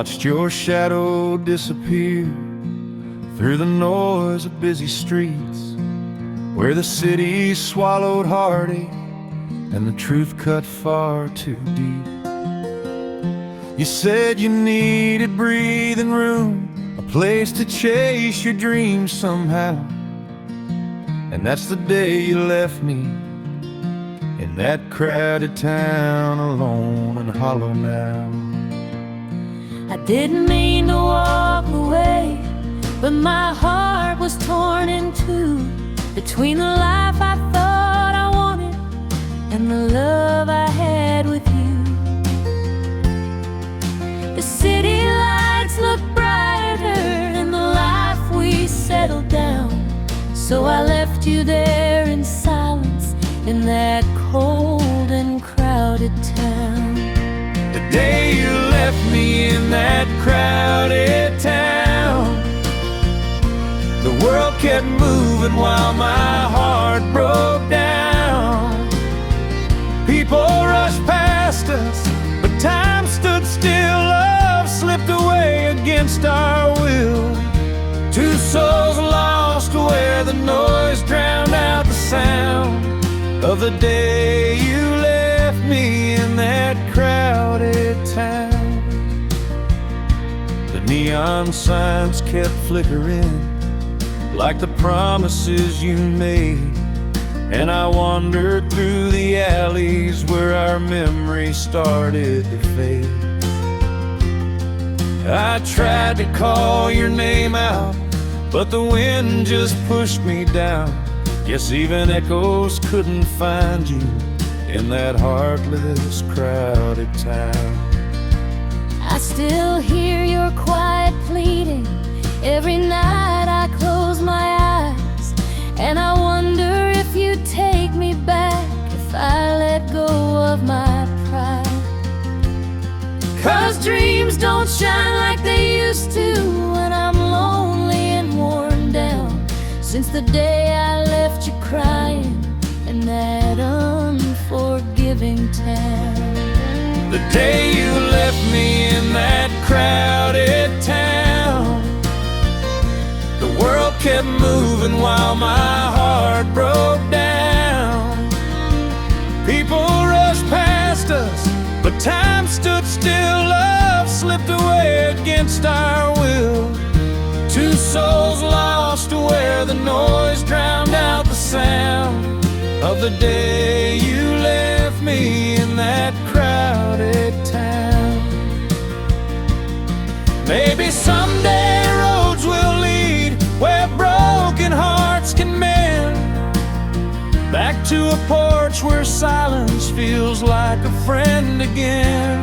watched your shadow disappear through the noise of busy streets, where the city swallowed heartache and the truth cut far too deep. You said you needed breathing room, a place to chase your dreams somehow. And that's the day you left me in that crowded town, alone and hollow now. I didn't mean to walk away, but my heart was torn in two, between the life I thought I wanted and the love I had with you. The city lights look brighter in the life we settled down, so I left you there in silence in that cold and crowded town. The day you left me in that crowded town, the world kept moving while my heart broke down. People rushed past us, but time stood still. Love slipped away against our will. Two souls lost where the noise drowned out the sound of the day you left me in that crowded town. The neon signs kept flickering like the promises you made, and I wandered through the alleys where our memories started to fade. I tried to call your name out, but the wind just pushed me down. Guess even echoes couldn't find you in that heartless, crowded town. I still hear your quiet pleading every night I close my eyes, and I wonder if you'd take me back if I let go of my pride. 'Cause dreams don't shine like they used to when I'm lonely and worn down, since the day I left you crying in that unforgiving town. The day you left me in that crowded town, the world kept moving while my heart broke down. People rushed past us, but time stood still. Love slipped away against our will. Two souls lost where the noise drowned out the sound of the day you left me in that crowded town. Maybe someday roads will lead where broken hearts can mend, back to a porch where silence feels like a friend again.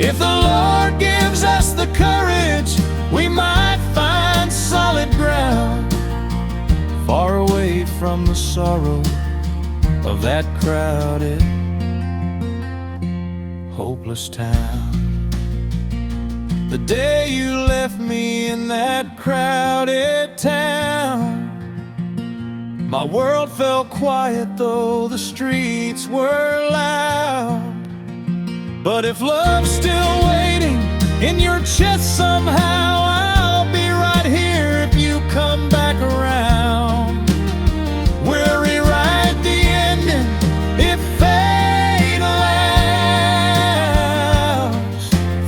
If the Lord gives us the courage, we might find solid ground, far away from the sorrow of that crowded, hopeless town. The day you left me in that crowded town, my world felt quiet though the streets were loud. But if love's still waiting in your chest somehow, I'll be right here if you come back around. We'll rewrite the ending if fate allows,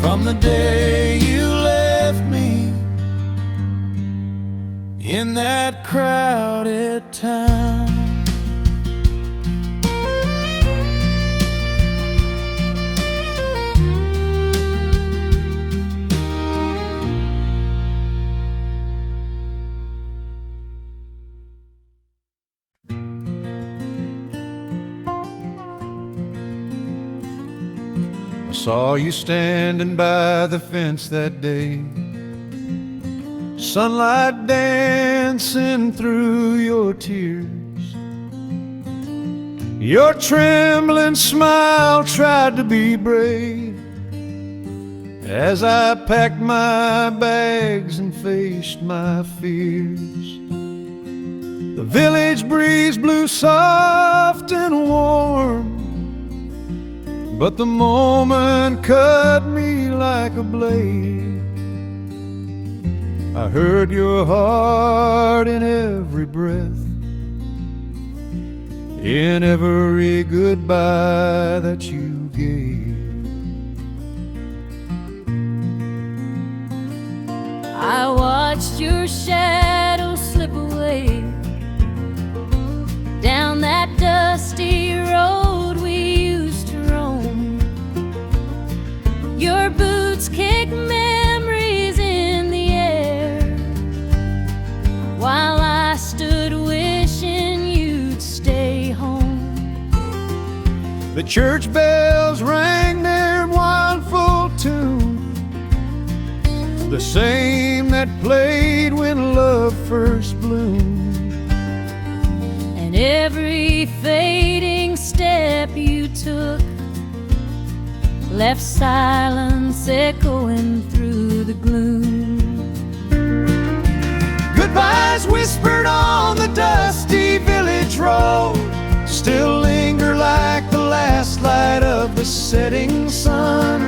from the day you left me in that crowded town. Saw you standing by the fence that day, sunlight dancing through your tears. Your trembling smile tried to be brave as I packed my bags and faced my fears. The village breeze blew soft and warm, but the moment cut me like a blade. I heard your heart in every breath, in every goodbye that you gave. I watched your shadow slip away down that dusty road we used to roam. Your boots kicked memories in the air, while I stood wishing you'd stay home. The church bells rang their mournful tune, the same that played when love first bloomed. And every fading step you took left silence echoing through the gloom. Goodbyes whispered on the dusty village road still linger like the last light of the setting sun.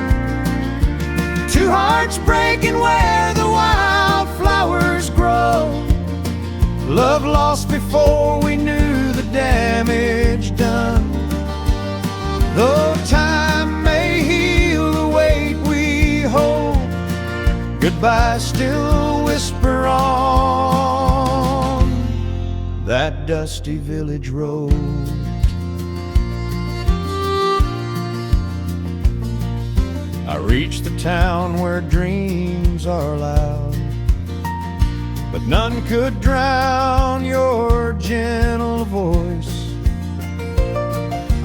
Two hearts breaking where the wildflowers grow, love lost before we knew the damage done. Though time may heal the weight we hold, goodbye still whisper on that dusty village road. I reached the town where dreams are loud, but none could drown your gentle voice.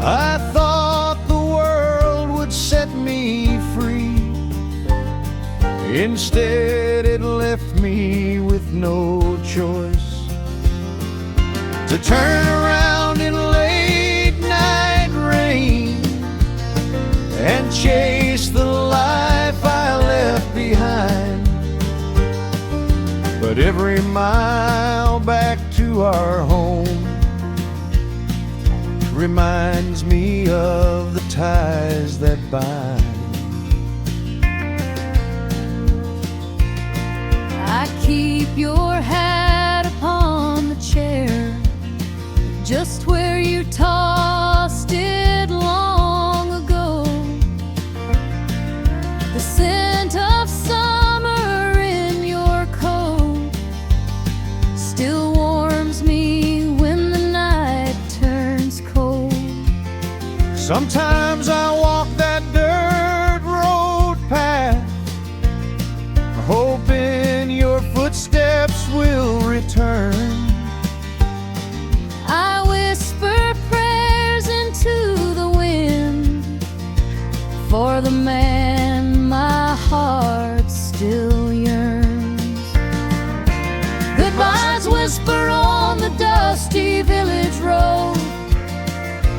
I thought the world would set me free, instead it left me with no choice to turn around in late night rain and chase the life I left behind. But every mile back to our home reminds me of the ties that bind. I keep your hat upon the chair, just where you tossed it long ago. The scent of summer in your coat still warms me when the night turns cold. Sometimes I walk that dirt road path, hoping your footsteps will return. I whisper prayers into the wind for the man my heart still yearns. Goodbyes whisper on the dusty village road,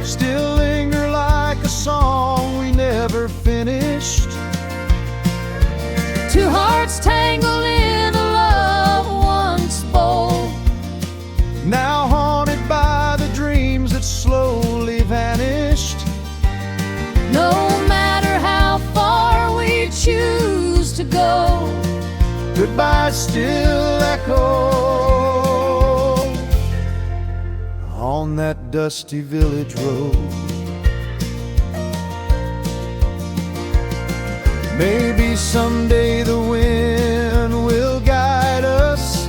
Still linger like a song we never finished. two hearts tangled in a love once bold, Now haunted by the dreams that slowly vanished. no matter how far we choose to go. Goodbye still echo on that dusty village road. Maybe someday the wind will guide us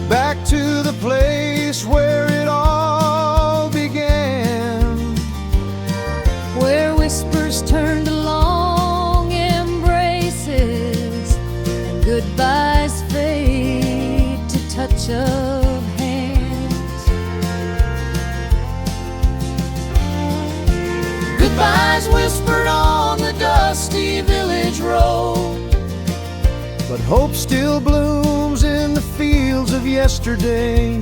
back to the place where it all began, Where whispers turn to long embraces and goodbyes fade to touch of hands. Goodbyes whispered on the dusty village road, but hope still blooms in the fields of yesterday.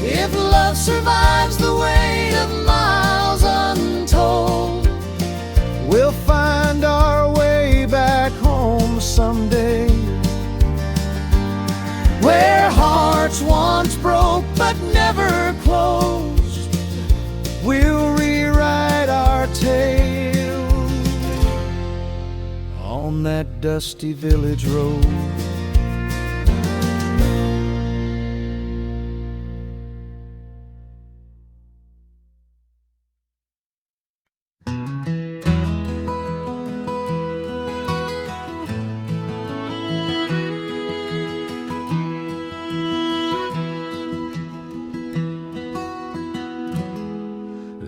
if love survives the weight of miles untold. We'll find our way back home someday, Where hearts once broke but never closed. we'll rewrite our tale that dusty village road.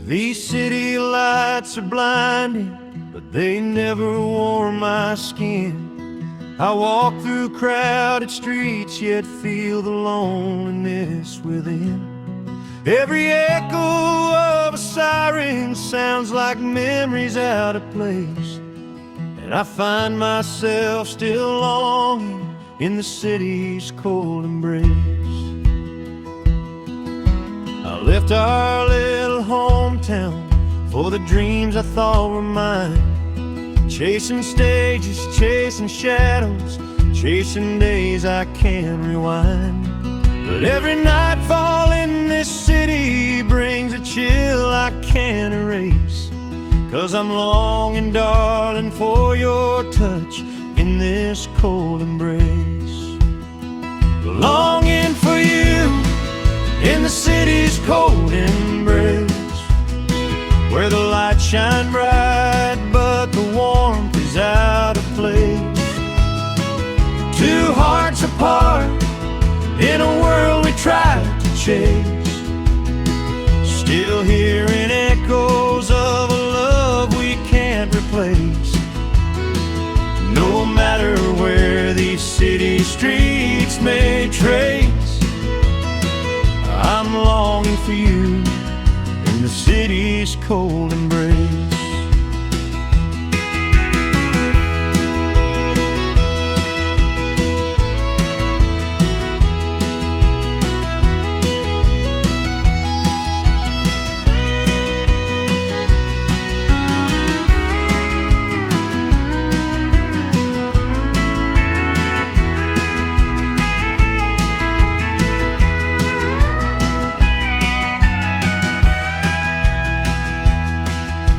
These city lights are blinding, but they never warm my skin. I walk through crowded streets, yet feel the loneliness within. Every echo of a siren sounds like memories out of place, and I find myself still longing in the city's cold embrace. I left our little hometown for the dreams I thought were mine, chasing stages, chasing shadows, chasing days I can't rewind. But every nightfall in this city brings a chill I can't erase, 'cause I'm longing, darling, for your touch in this cold embrace. Longing for you in the city's cold embrace, where the lights shine bright but the warmth is out of place. Two hearts apart in a world we tried to chase, still hearing echoes of a love we can't replace. No matter where these city streets may trace, I'm longing for you in the city's cold embrace.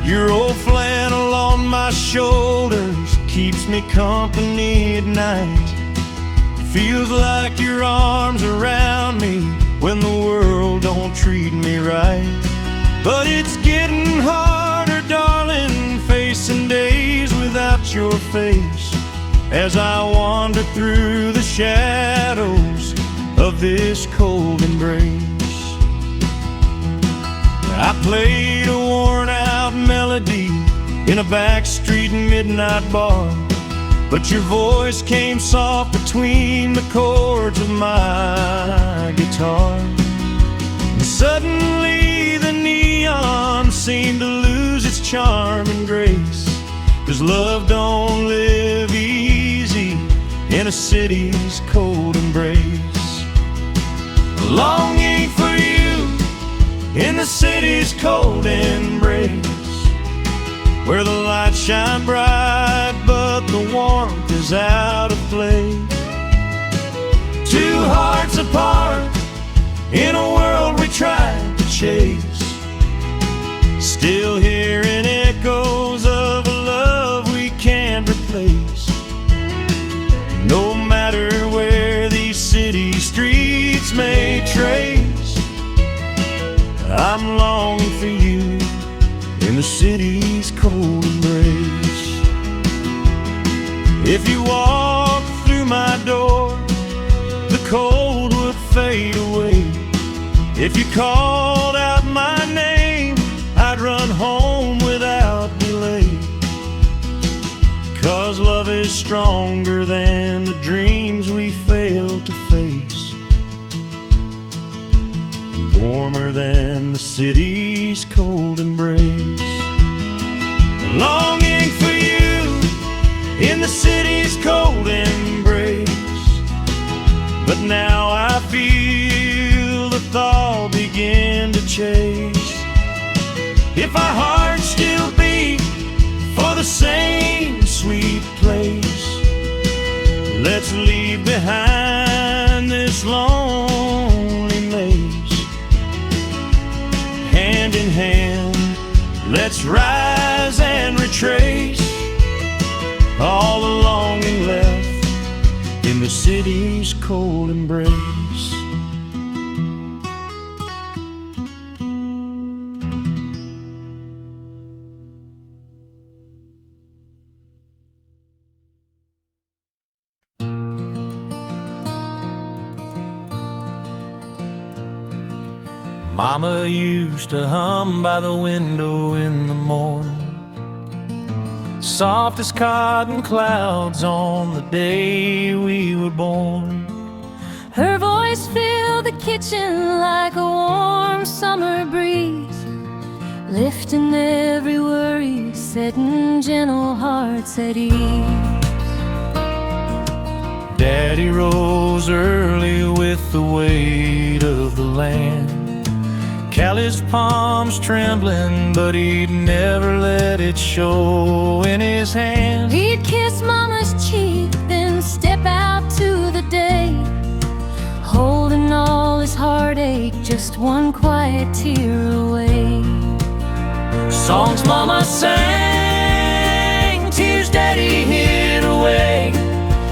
Your old flannel on my shoulders keeps me company at night. Feels like your arms around me when the world don't treat me right. But it's getting harder, darling, facing days without your face, as I wander through the shadows of this cold embrace. I played a worn-out melody in a backstreet midnight bar, but your voice came soft between the chords of my guitar. And suddenly the neon seemed to lose its charm and grace, 'cause love don't live easy in a city's cold embrace. Longing for you in the city's cold embrace, where the lights shine bright but the warmth is out of place. Two hearts apart in a world we tried to chase, still hearing echoes of a love we can't replace. No matter where these city streets may trace, I'm longing for you in the city's cold embrace. If you walk through my door, the cold would fade away. If you called out my name, I'd run home without delay. 'Cause love is stronger than the dreams we failed to face, warmer than the city's cold embrace. Longing for you in the city's cold embrace, but now I feel the thought begin to chase. If our hearts still beat for the same sweet place, let's leave behind this lonely maze. Hand in hand, let's rise and retrace all along the city's cold embrace. Mama used to hum by the window in the morning, soft as cotton clouds on the day we were born. Her voice filled the kitchen like a warm summer breeze, lifting every worry, setting gentle hearts at ease. Daddy rose early with the weight of the land, calloused palms trembling, but he'd never let it show in his hand. He'd kiss Mama's cheek, then step out to the day, holding all his heartache, just one quiet tear away. Songs Mama sang, tears Daddy hid away,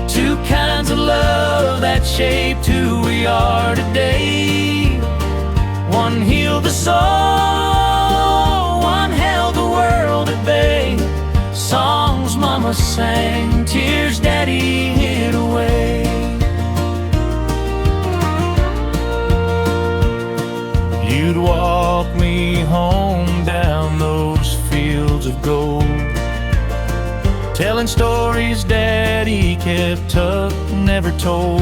two kinds of love that shaped who we are today. One healed the soul, one held the world at bay. Songs Mama sang, tears Daddy hid away. You'd walk me home down those fields of gold, telling stories Daddy kept tucked, never told.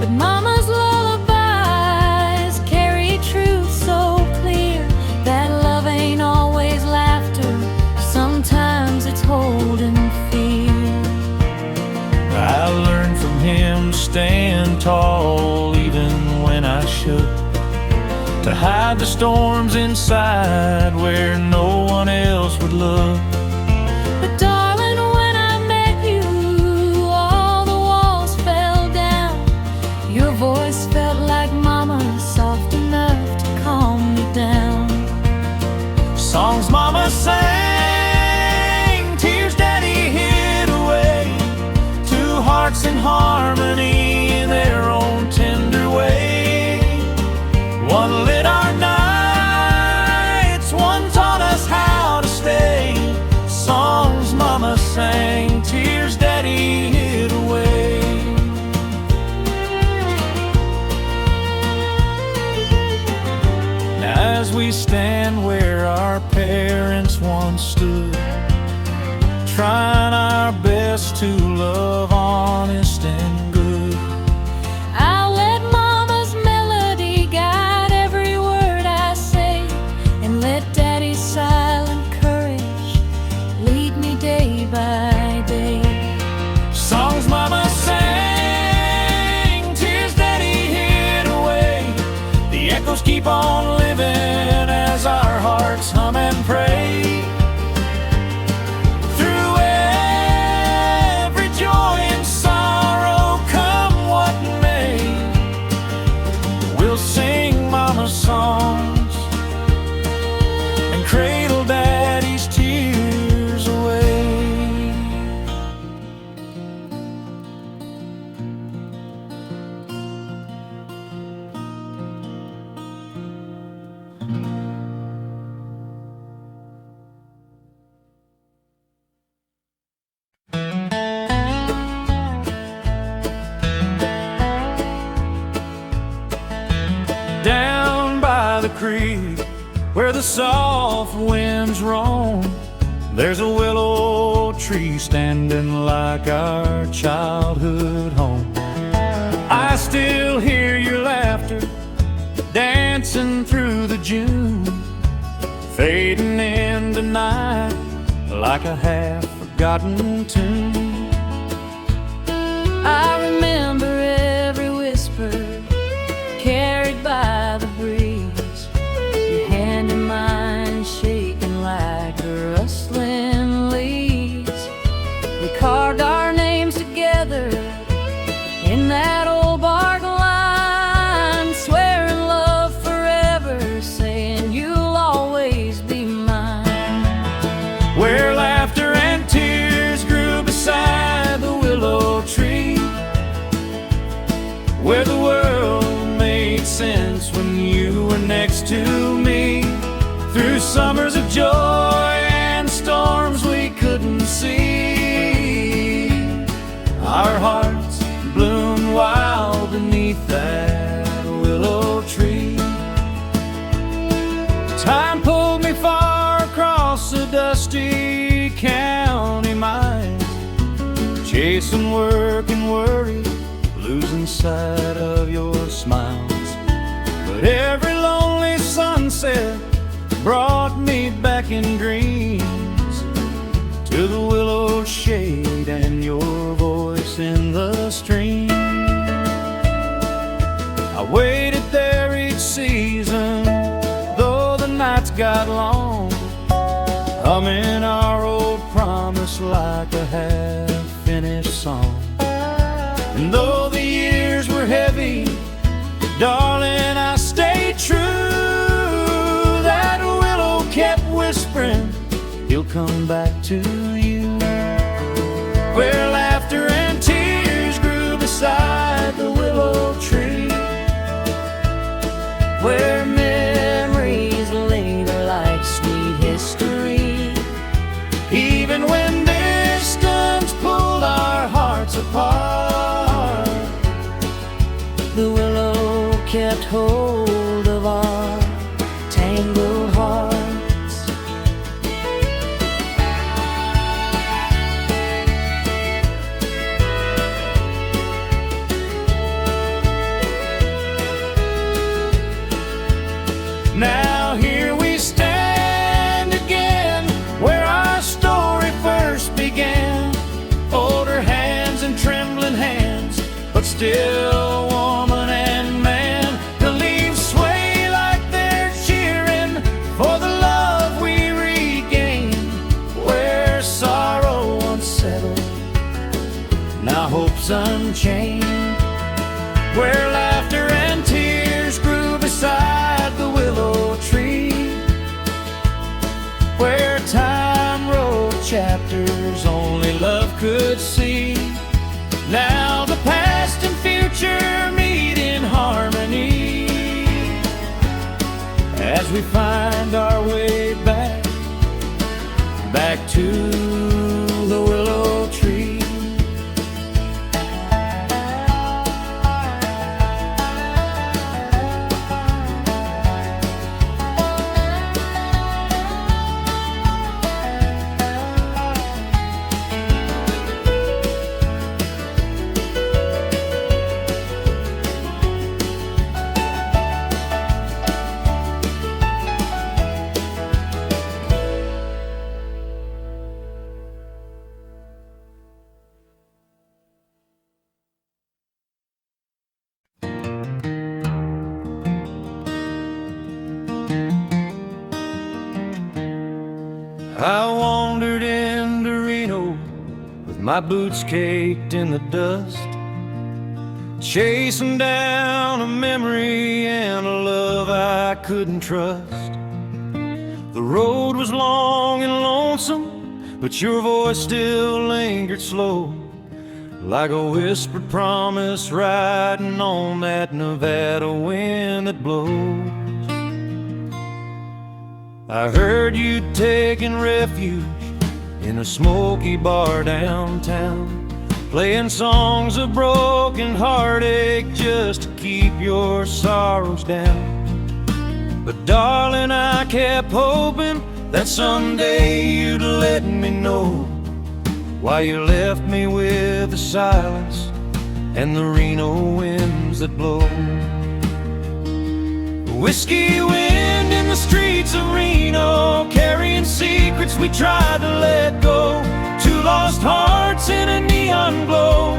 But Mama's lullabies carry truth so clear, that love ain't always laughter, sometimes it's holding fear. I learned from him to stand tall even when I shook, to hide the storms inside where no one else would look. But darling, when I met you, all the walls fell down. Your voice felt like Mama's, soft enough to calm me down. Songs Mama sang, tears Daddy hid away, two hearts in harmony in their own tender way. One lit our nights, one taught us how to stay. Songs Mama sang, tears Daddy hid away. Now as we stand where our parents once stood, trying our best to love honest and good, I'll let Mama's melody guide every word I say, and let Daddy's silent courage lead me day by day. songs Mama sang, tears Daddy hid away. The echoes keep on living as our hearts hum and pray. Through every joy and sorrow, come what may, we'll sing Mama's songs and cradle Daddy's tears away. Down by the creek where the soft winds roam, there's a willow tree standing like our childhood home. I still hear your laughter dancing through the June, fading into night like a half-forgotten tune. I remember every whisper carried by the breeze, your hand in mine shaking like the rustling leaves. We carved our names together in that old bark line, swearing love forever, saying you'll always be mine. Where laughter and tears grew beside the willow tree, where the world made sense when you were next to me. Through summers of joy and storms we couldn't see, our hearts bloomed wild beneath that willow tree. Time pulled me far across the dusty county mines, chasing work and worry, losing sight of your smiles. But every lonely sunset brought me back in dreams to the willow shade and your voice in the stream. I waited there each season, though the nights got long, humming our old promise like a half-finished song. And though the years were heavy, darling, I stayed true. That willow kept whispering, he'll come back to you. Where laughter and tears grew beside the willow tree, where memories linger like sweet history. Even when distance pulled our hearts apart, the willow kept hold of our tangled hearts. Now here we stand again, where our story first began. Older hands and trembling hands, but still woman and man. The leaves sway like they're cheering for the love we regained. Where sorrow once settled, now hope's unchained. Where laughter and tears grew beside the willow tree, where time wrote chapters only love could see. Now the past and future meet in harmony, as we find our way back, back to the willow tree. I wandered into Reno with my boots caked in the dust, chasing down a memory and a love I couldn't trust. The road was long and lonesome, but your voice still lingered slow, like a whispered promise riding on that Nevada wind that blows. I heard you taking refuge in a smoky bar downtown, playing songs of broken heartache just to keep your sorrows down. But darling, I kept hoping that someday you'd let me know why you left me with the silence and the Reno winds that blow. Whiskey wind in the streets of Reno, carrying secrets we tried to let go. Two lost hearts in a neon glow,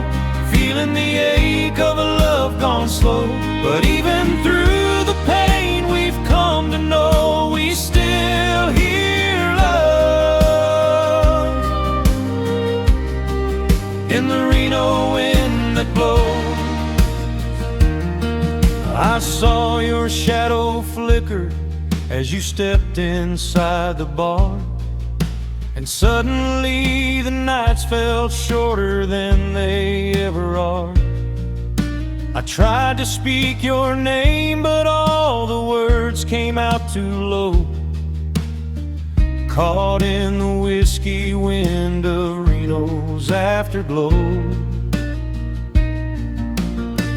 feeling the ache of a love gone slow. But even through the pain we've come to know, we still hear love in the Reno wind that blows. I saw your shadow flicker as you stepped inside the bar, and suddenly the nights felt shorter than they ever are. I tried to speak your name, but all the words came out too low. Caught in the whiskey wind of Reno's afterglow.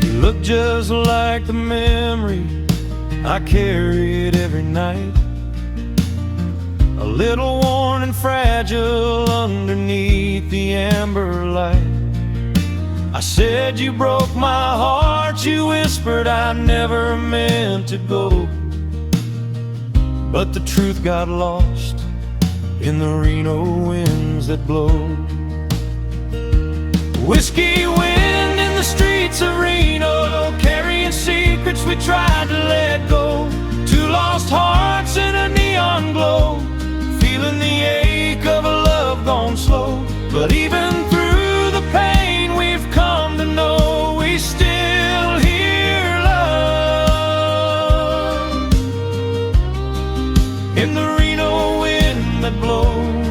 You look just like the memory I carry it every night. A little worn and fragile underneath the amber light. I said you broke my heart, you whispered I never meant to go. But the truth got lost in the Reno winds that blow. Whiskey wind in the streets of Reno, carrying secrets we tried to let go. Two lost hearts in a neon glow, feeling the ache of a love gone slow. But even through the pain we've come to know, we still hear love in the Reno wind that blows.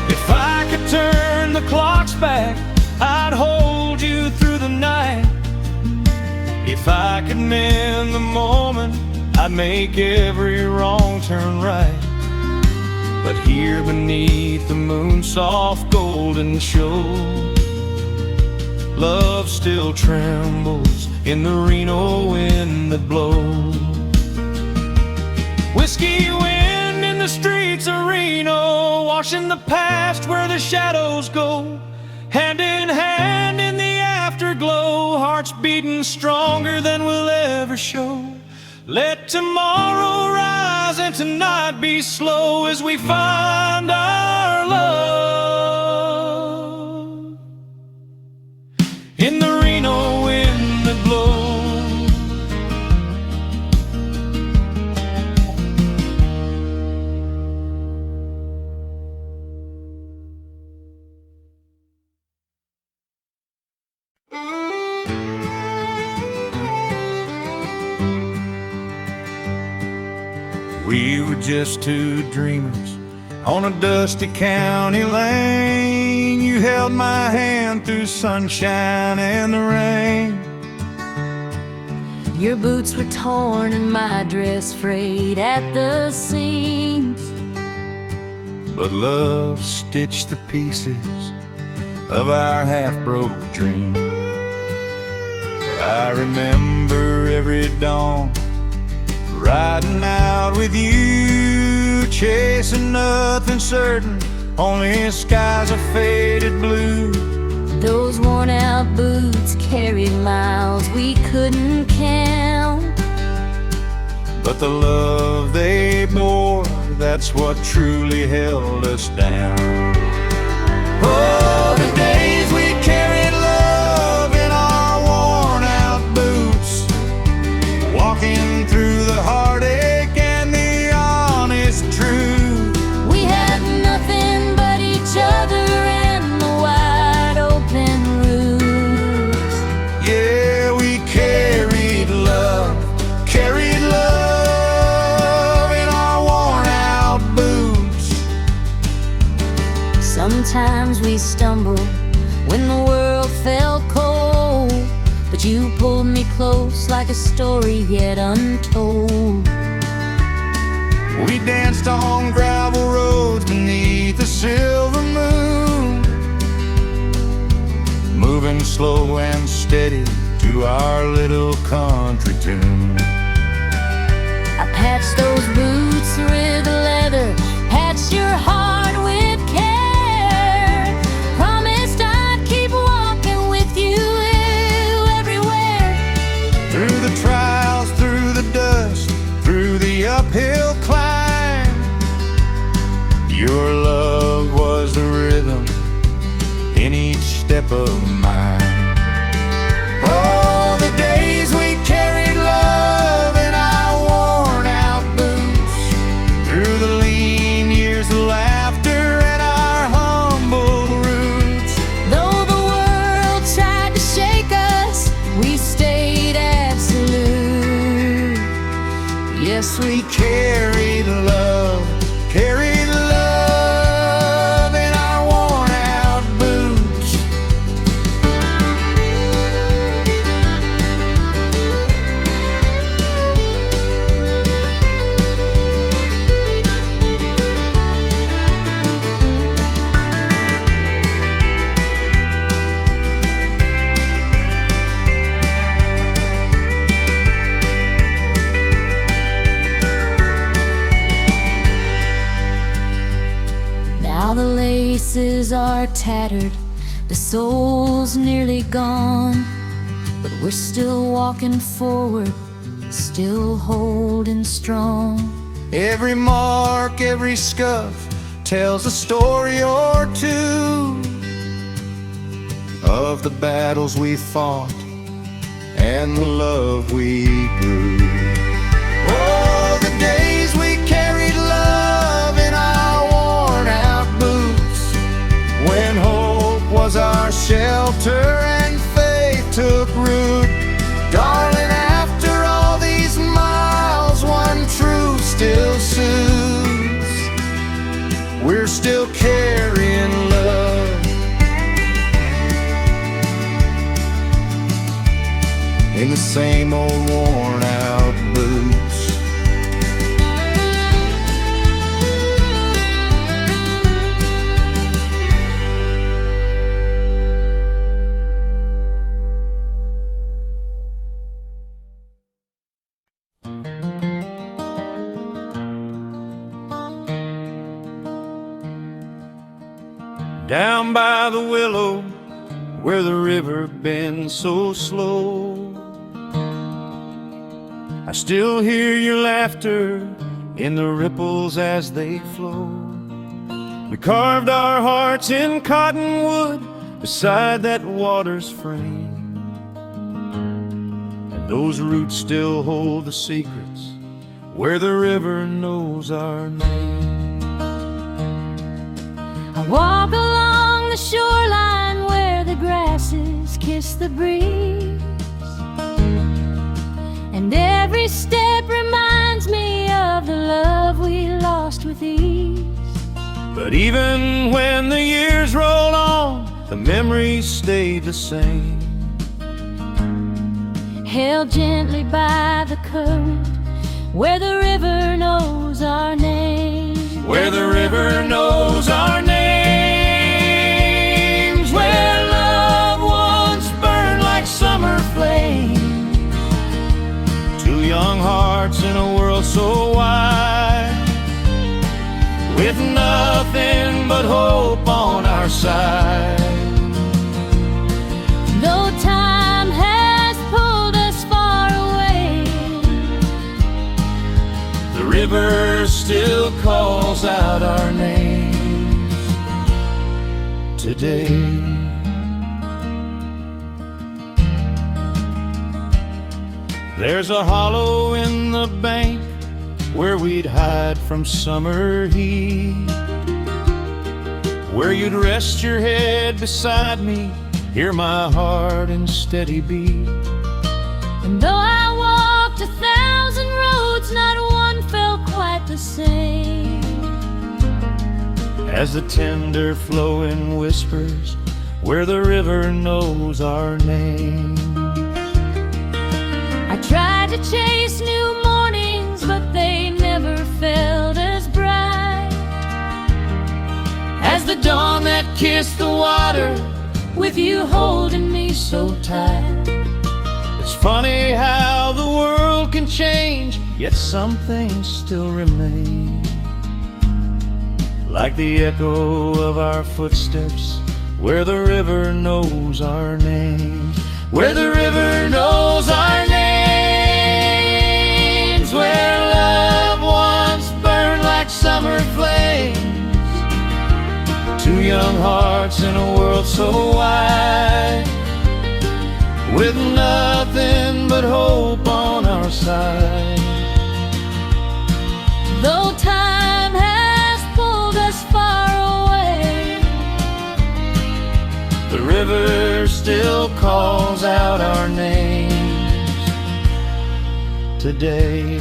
If I could turn the clocks back, I'd hold you through the night. If I could mend the moment, I'd make every wrong turn right. But here beneath the moon's soft golden show, love still trembles in the Reno wind that blows. Whiskey wind in the streets of Reno, washing the past where the shadows go. Hand in hand in the afterglow, hearts beating stronger than we'll ever show. Let tomorrow rise and tonight be slow as we find our love in the Reno wind that blows. We were just two dreamers on a dusty county lane. You held my hand through sunshine and the rain. Your boots were torn and my dress frayed at the seams. But love stitched the pieces of our half-broke dream. I remember every dawn riding out with you, chasing nothing certain, only skies of faded blue. Those worn out boots carried miles we couldn't count. But the love they bore, that's what truly held us down. Oh, the days we carried love in our worn out boots, walking through the heartache and the honest truth. We had nothing but each other and the wide open roofs. Yeah, we carried love in our worn out boots. Sometimes we stumbled when the world felt cold, but you pulled me close like a story yet untold. We danced on gravel roads beneath the silver moon, moving slow and steady to our little country tune. I patched those boots with leather, patched your heart with care. Promised I'd keep walking with you everywhere. Through the trials, through the dust, through the uphill climb, your love was the rhythm in each step of mine. Oh, the days we carried love in our worn out boots, through the lean years of laughter and our humble roots. Though the world tried to shake us, we stayed absolute. Yes, we carried love in our worn out boots. faces are tattered, the soul's nearly gone, but we're still walking forward, still holding strong. Every mark, every scuff tells a story or two of the battles we fought and the love we grew. Oh, the days we carried love in our worn out boots, when hope was our shelter and faith took root. Darling, after all these miles, one truth still soothes: we're still carrying love in the same old worn out boots. Down by the willow, where the river bends so slow, I still hear your laughter in the ripples as they flow. We carved our hearts in cottonwood beside that water's frame, and those roots still hold the secrets where the river knows our name. I walk along the shoreline where the grasses kiss the breeze, and every step reminds me of the love we lost with ease. But even when the years roll on, the memories stay the same, held gently by the current where the river knows our name. Where the river knows our names, where love once burned like summer flame. Two young hearts in a world so wide, with nothing but hope on our side. Though time has pulled us far away, the river still calls out our names today. There's a hollow in the bank where we'd hide from summer heat, where you'd rest your head beside me, hear my heart in steady beat. and though I walked 1,000 roads, not one felt quite the same as the tender flowing whispers where the river knows our name. I tried to chase new mornings, but they never felt as bright As the dawn that kissed the water, with you holding me so tight. it's funny how the world can change, yet some things still remain, like the echo of our footsteps where the river knows our name. Where the river knows our names, where love once burned like summer flames. Two young hearts in a world so wide, with nothing but hope on our side. Though time has pulled us far away, The river still calls out our names today.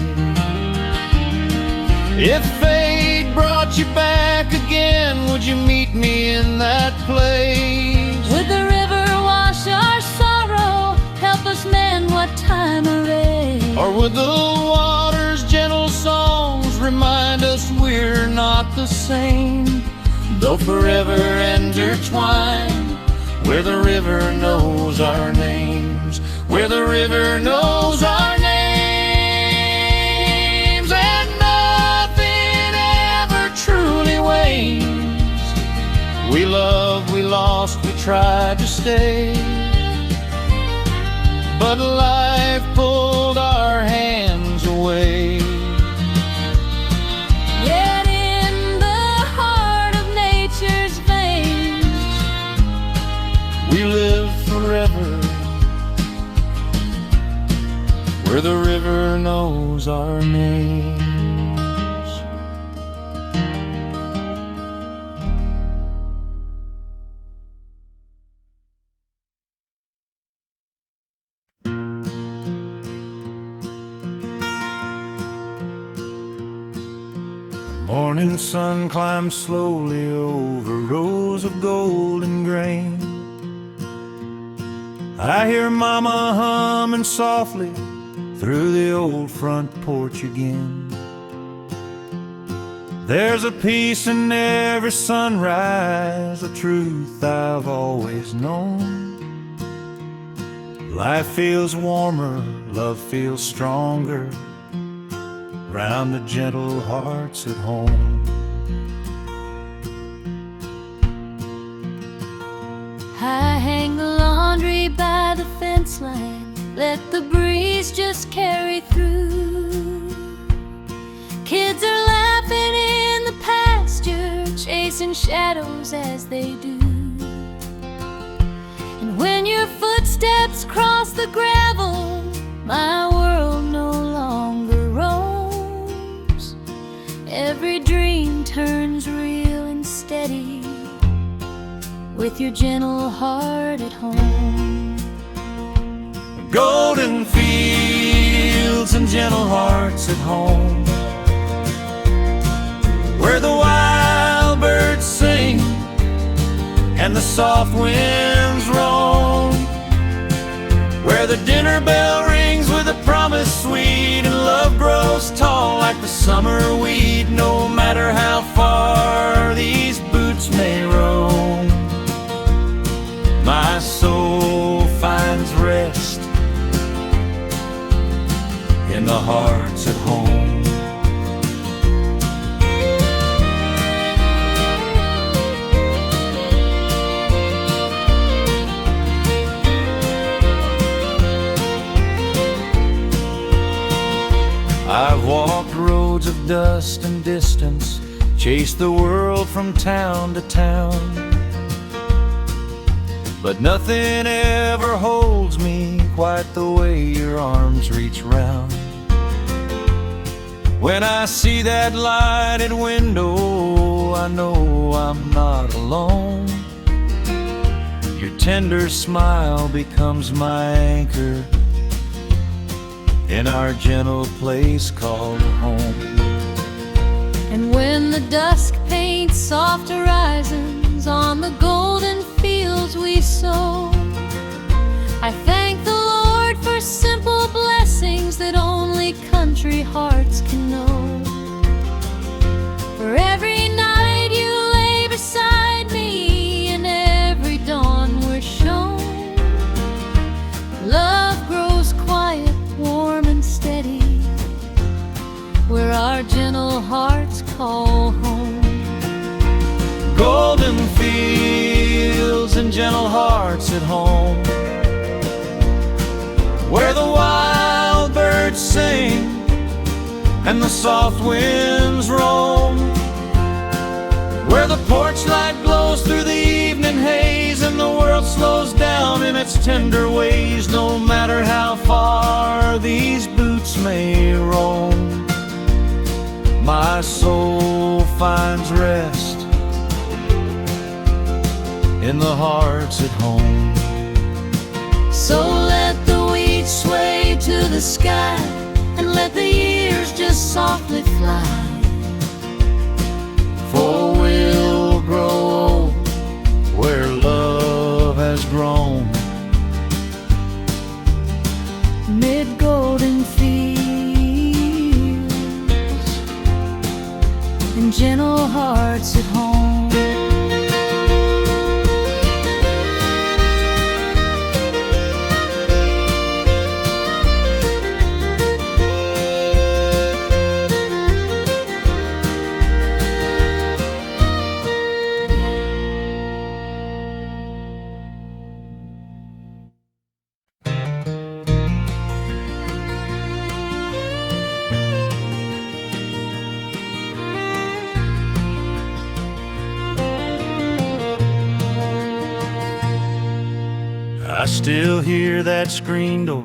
If fate brought you back again, would you meet me in that place? would the river wash our sorrow, help us mend what time erased? Or would the water's gentle songs remind us we're not the same, though forever intertwined? Where the river knows our names, where the river knows our names, and nothing ever truly wanes. We tried to stay, but life pulled our hands away. Yet in the heart of nature's veins, we live forever, where the river knows our names. Morning sun climbs slowly over rows of golden grain. I hear Mama humming softly through the old front porch again. There's a peace in every sunrise, a truth I've always known. Life feels warmer, love feels stronger, round the gentle hearts at home. I hang the laundry by the fence line, let the breeze just carry through. Kids are laughing in the pasture, chasing shadows as they do. And when your footsteps cross the gravel, my world no longer roams. Every dream turns real and steady with your gentle heart at home. Golden fields and gentle hearts at home, where the wild birds sing and the soft winds roam, where the dinner bell rings with a promise sweet and love grows tall like the summer weed. No matter how far these boots may roam, my soul finds rest in the hearts at home. I've walked roads of dust and distance, chased the world from town to town, but nothing ever holds me quite the way your arms reach round. When I see that lighted window, I know I'm not alone. Your tender smile becomes my anchor in our gentle place called home. And when the dusk paints soft horizons on the golden fields we sow, I thank the Lord for simple blessings that only country hearts can know. For every night you lay beside me and every dawn we're shown, love grows quiet, warm and steady, where our gentle hearts call home. Golden fields and gentle hearts at home, where the wild birds sing and the soft winds roam, where the porch light glows through the evening haze and the world slows down in its tender ways. No matter how far these boots may roam, my soul finds rest in the hearts at home. So let the weeds sway to the sky and let the years just softly fly, for we'll grow old where love has grown. mid golden fields and gentle hearts at home. I still hear that screen door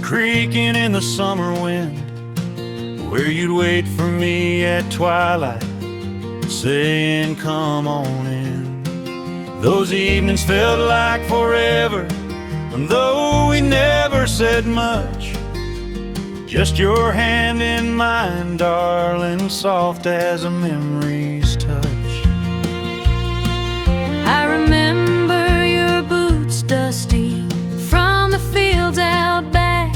creaking in the summer wind, where you'd wait for me at twilight, saying, "Come on in." Those evenings felt like forever, and though we never said much, just your hand in mine, darling, soft as a memory's touch. I remember your boots dusty from the fields out back.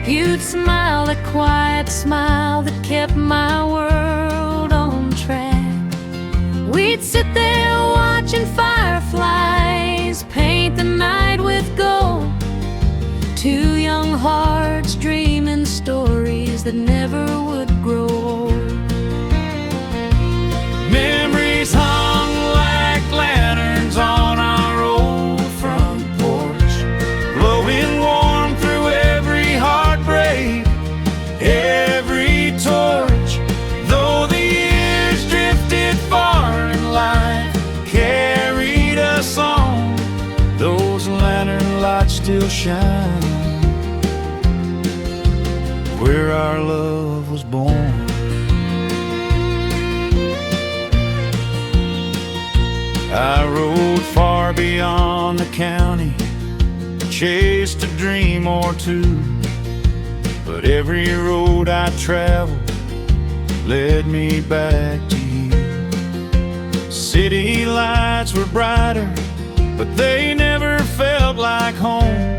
You'd smile, that quiet smile that kept my world on track. We'd sit there watching fireflies paint the night with gold. Two young hearts dreaming stories that never would grow old. Memories hung like lanterns on our old front porch, glowing warm through every heartbreak, every torch. Though the years drifted far and life carried us on, those lantern lights still shine where our love was born. I rode far beyond the county, chased a dream or two, but every road I traveled led me back to you. City lights were brighter, but they never felt like home.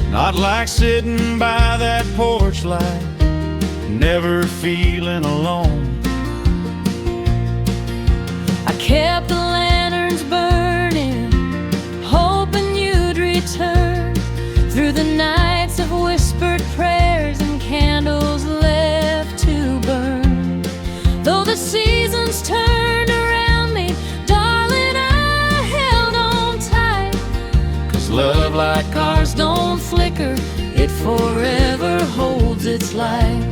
Not like sitting by that porch light, never feeling alone. I kept the lanterns burning, hoping you'd return, through the nights of whispered prayers and candles left to burn. Though the seasons turned around me, darling, I held on tight. 'Cause love like ours don't flicker, it forever holds its light.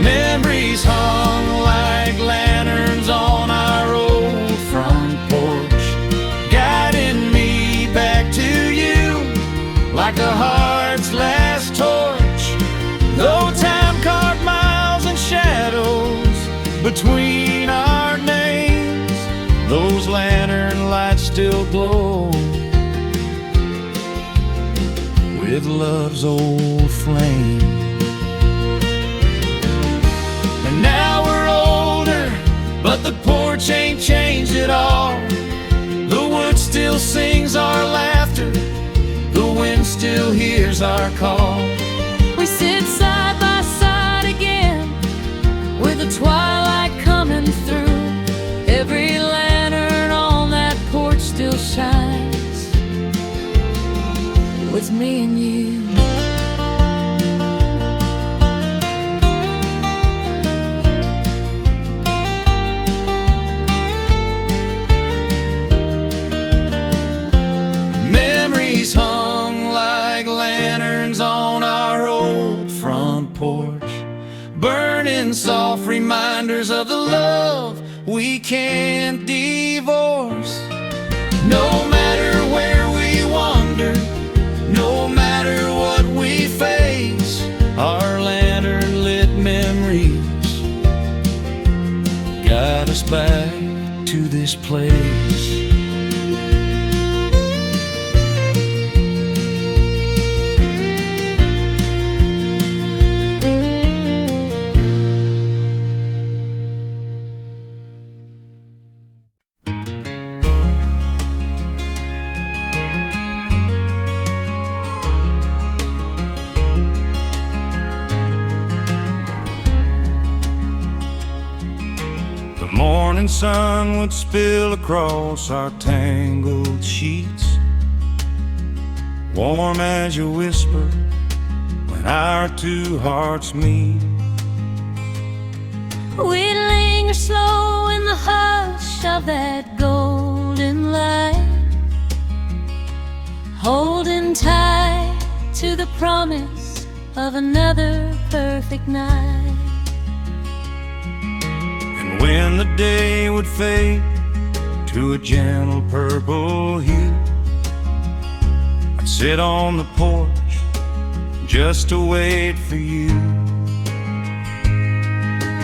Memories hung like lanterns on our old front porch, guiding me back to you like a heart's last torch. Though time carved miles and shadows between our names, those lantern lights still glow with love's old flame. Now we're older, but the porch ain't changed at all. The wood still sings our laughter, the wind still hears our call. We sit side by side again, with the twilight coming through. Every lantern on that porch still shines with me and you. Hung like lanterns on our old front porch, burning soft reminders of the love we can't divorce. No matter where we wander, no matter what we face, our lantern lit memories guide us back to this place. The morning sun would spill across our tangled sheets, warm as your whisper when our two hearts meet. We'd linger slow in the hush of that golden light, holding tight to the promise of another perfect night. And when the day would fade to a gentle purple hue, sit on the porch just to wait for you.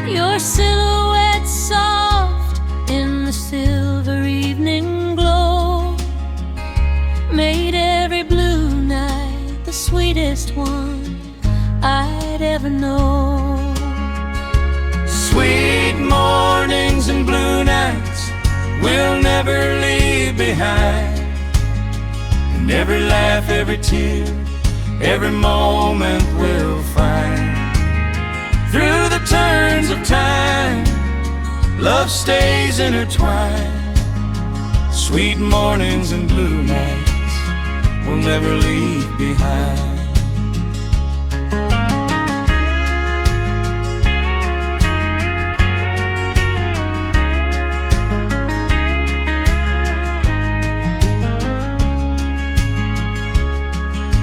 Your silhouette soft in the silver evening glow made every blue night the sweetest one I'd ever know. Sweet mornings and blue nights we'll never leave behind. And every laugh, every tear, every moment we'll find. Through the turns of time, love stays intertwined. Sweet mornings and blue nights we'll never leave behind.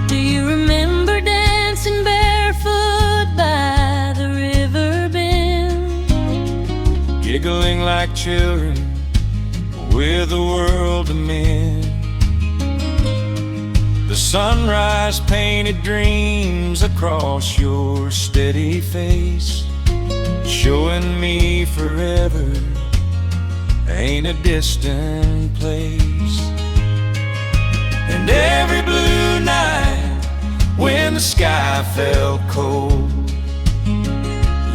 Do you remember dancing barefoot by the river bend? Giggling like children with the world to mend. The sunrise painted dreams across your steady face, showing me forever ain't a distant place. And every blue night when the sky felt cold,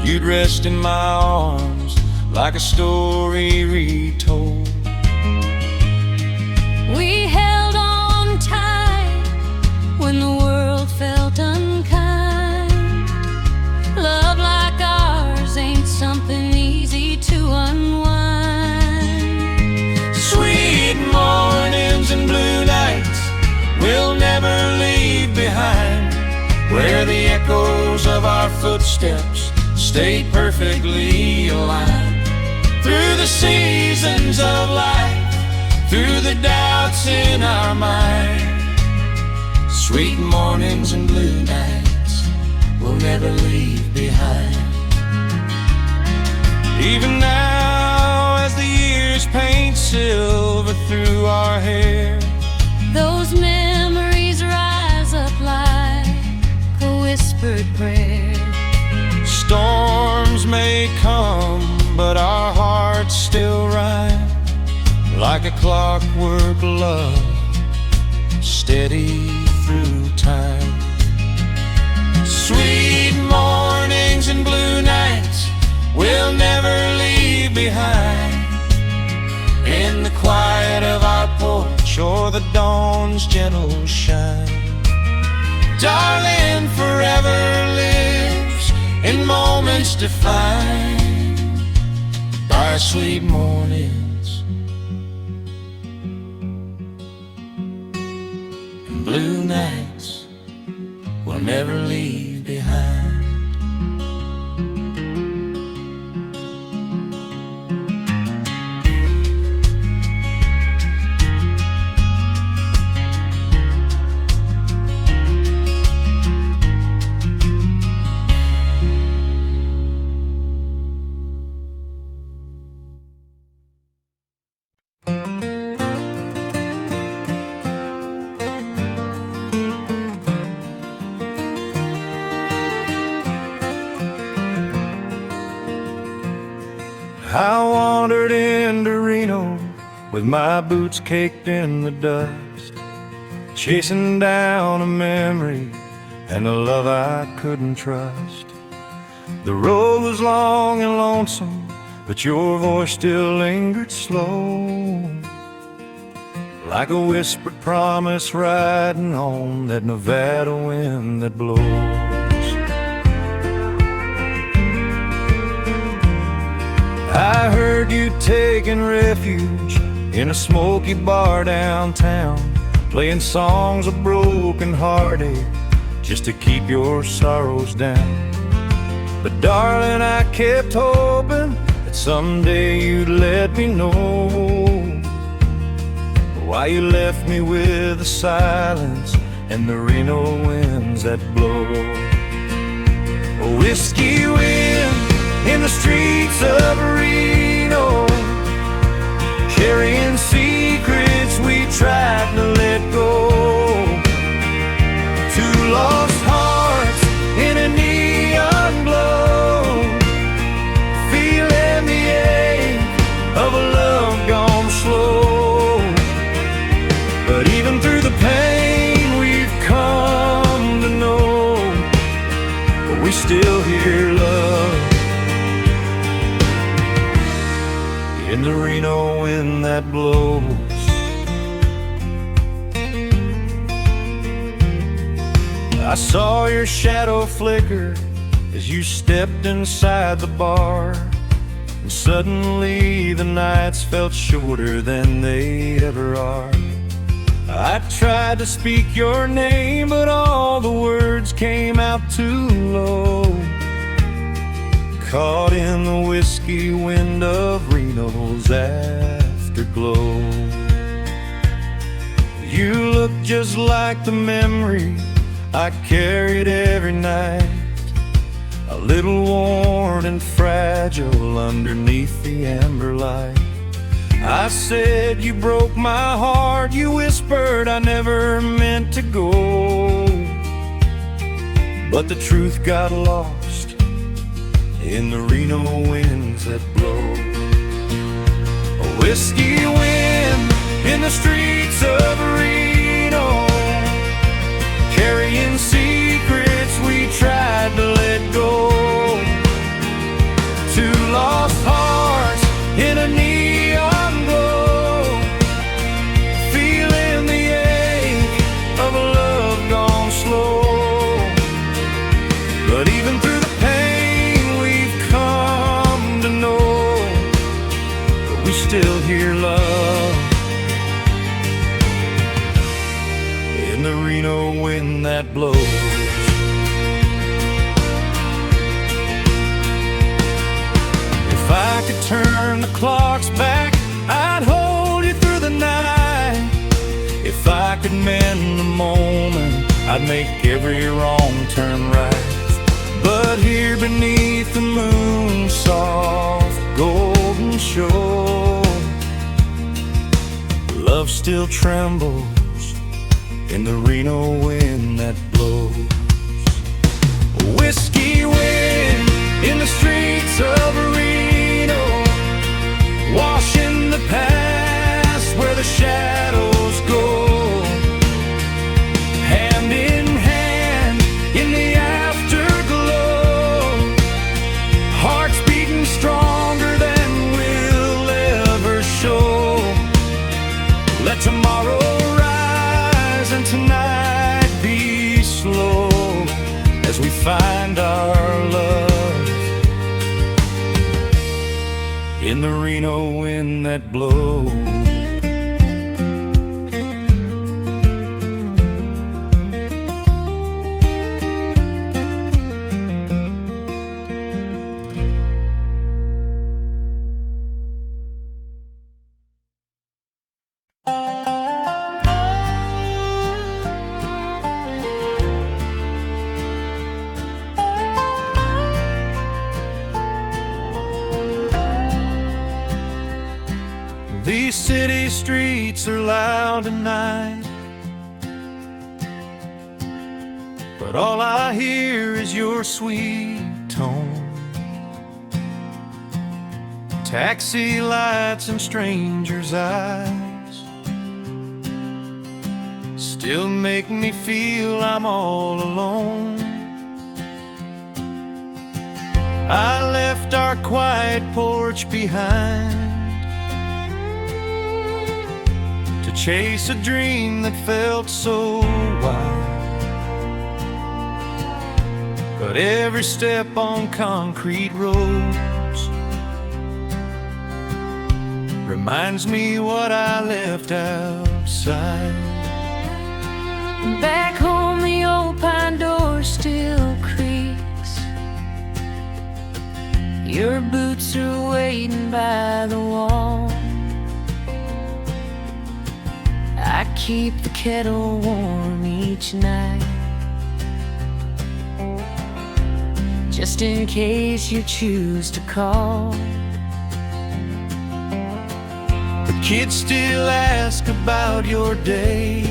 you'd rest in my arms like a story retold. We held on tight when the world felt unkind. Love like ours ain't something easy to unwind. Sweet mornings and blue nights we'll never leave behind, where the echoes of our footsteps stay perfectly aligned. Through the seasons of life, through the doubts in our mind, sweet mornings and blue nights we'll never leave behind. Even now as the years paint silver through our hair, Those memories rise up like a whispered prayer. storms may come, but our hearts still rhyme like a clockwork love, steady through time. Sweet mornings and blue nights we'll never leave behind, in the quiet of our porch or the dawn's gentle shine. Darling, forever lives in moments defined by sweet mornings and blue nights we'll never leave behind. I wandered into Reno with my boots caked in the dust, chasing down a memory and a love I couldn't trust. The road was long and lonesome, but your voice still lingered slow, like a whispered promise riding on that Nevada wind that blows. I heard you taking refuge in a smoky bar downtown, playing songs of broken heartache just to keep your sorrows down. But darling, I kept hoping that someday you'd let me know why you left me with the silence and the Reno winds that blow. A whiskey wind in the streets of Reno, carrying secrets we tried to let go. still hear love in the Reno wind that blows. I saw your shadow flicker as you stepped inside the bar, and suddenly the nights felt shorter than they ever are. I tried to speak your name, but all the words came out too low, caught in the whiskey wind of Reno's afterglow. You look just like the memory I carried every night, a little worn and fragile underneath the amber light. I said you broke my heart, you whispered I never meant to go, but the truth got lost in the Reno winds that blow. A whiskey wind in the streets of Reno, carrying secrets we tried to let go. Two lost hearts in a neon glow, feeling the ache of a love gone slow. But even through the pain we've come to know, but we still hear love in the Reno wind that blows. If I could turn the clocks back, I'd hold you through the night. If I could mend the moment, I'd make every wrong turn right. But here beneath the moon's soft golden shore, love still trembles in the Reno wind that blows. Whiskey wind in the streets of Reno, washing the past where the shadows go. Hand in hand in the afterglow, hearts beating stronger than we'll ever show. Let tomorrow and tonight be slow as we find our love in the Reno wind that blows. These city streets are loud tonight, but all I hear is your sweet tone. Taxi lights and strangers' eyes still make me feel I'm all alone. I left our quiet porch behind to chase a dream that felt so wild, but every step on concrete roads reminds me what I left outside. Back home the old pine door still creaks, your boots are waiting by the wall. I keep the kettle warm each night, just in case you choose to call. The kids still ask about your day.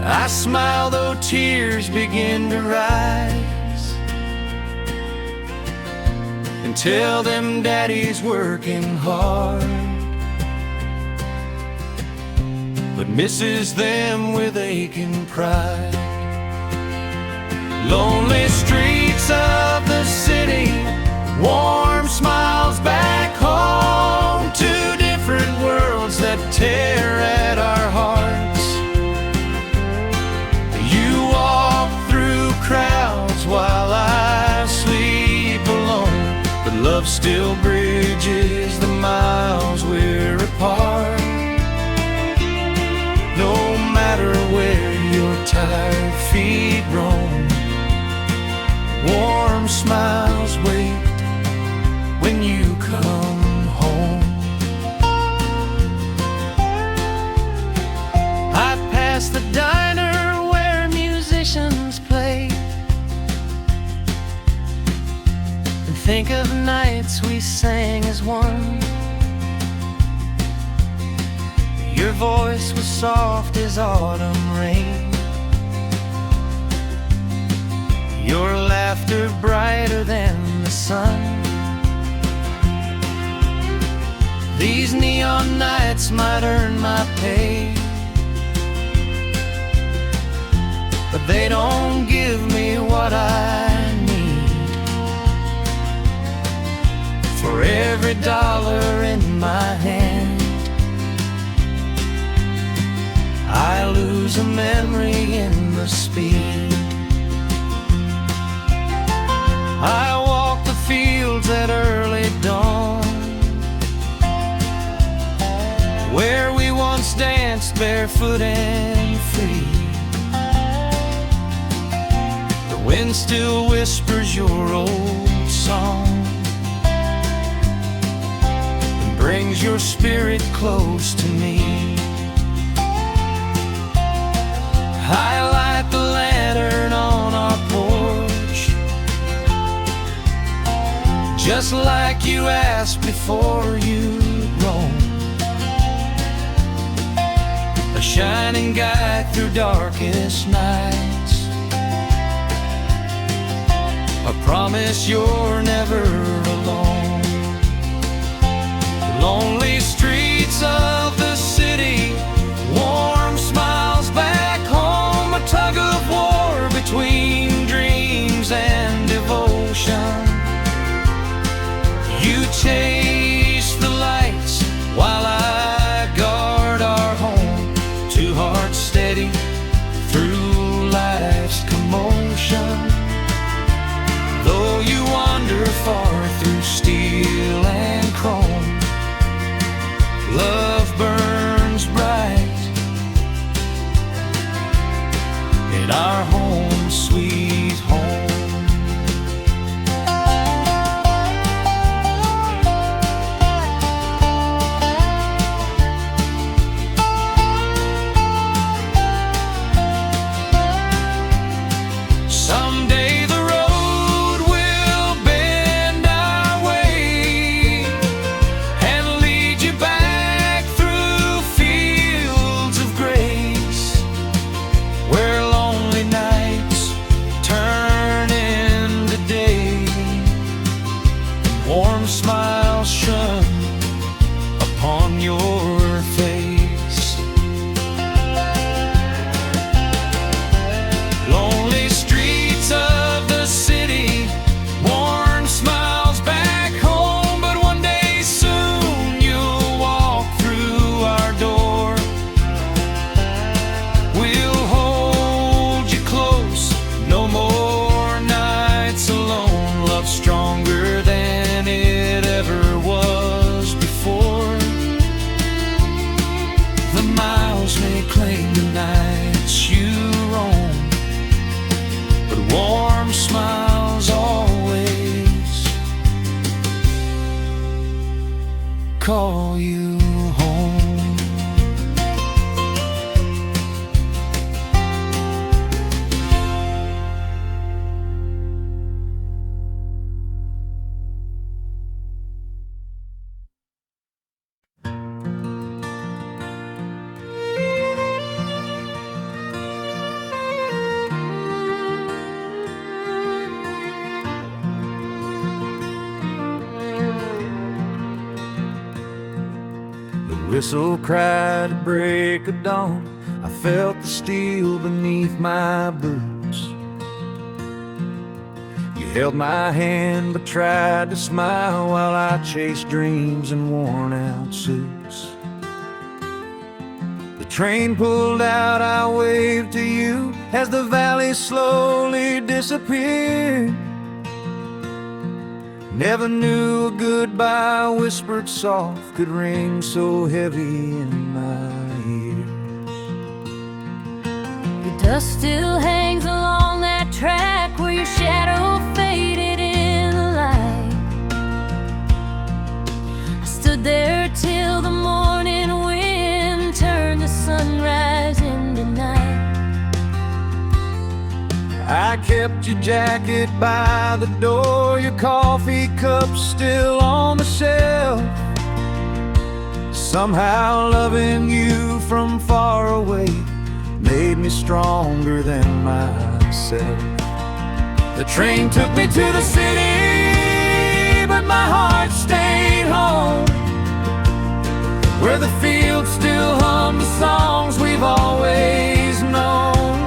I smile though tears begin to rise, and tell them daddy's working hard, but misses them with aching pride. Lonely streets of the city, warm smiles back home. Two different worlds that tear at our hearts. You walk through crowds while I sleep alone, but love still bridges the miles we're apart. No matter where your tired feet roam, warm smiles wait when you come home. I pass the diner where musicians play, and think of nights we sang as one. Your voice was soft as autumn rain, your laughter brighter than the sun. These neon nights might earn my pay, but they don't give me what I need. For every dollar in my hand, I lose a memory in the speed. I walk the fields at early dawn, where we once danced barefoot and free. The wind still whispers your old song and brings your spirit close to me. I light the lantern on our porch, just like you asked before you roam. A shining guide through darkest nights, a promise you're never alone. Lonely streets of the city, warm smiles back home. A tug of war between dreams and devotion. You chase the lights while I guard our home. Two hearts steady through life's commotion. Though you wander far through steel and chrome, love burns bright in our home, sweet home. Someday the road will bend our way and lead you back through fields of grace, where lonely nights turn into day, warm smiles shine upon your face. Lonely streets of the city, warm smiles back home. But one day soon you'll walk through our door. We'll hold you close, no more nights alone. Love stronger than it ever was before. The miles may claim the nights you roam, but warm smiles always call you home. Whistle cried at break of dawn. I felt the steel beneath my boots. held my hand but tried to smile while I chased dreams in worn-out suits. The train pulled out, I waved to you as the valley slowly disappeared. Never knew a goodbye whispered soft could ring so heavy in my ears. The dust still hangs along that track where your shadow faded in the light. I stood there till the morning wind turned the sunrise into night. I kept your jacket by the door, your coffee cup still on the shelf. Somehow loving you from far away made me stronger than myself. The train took me to the city, but my heart stayed home, where the fields still hum the songs we've always known.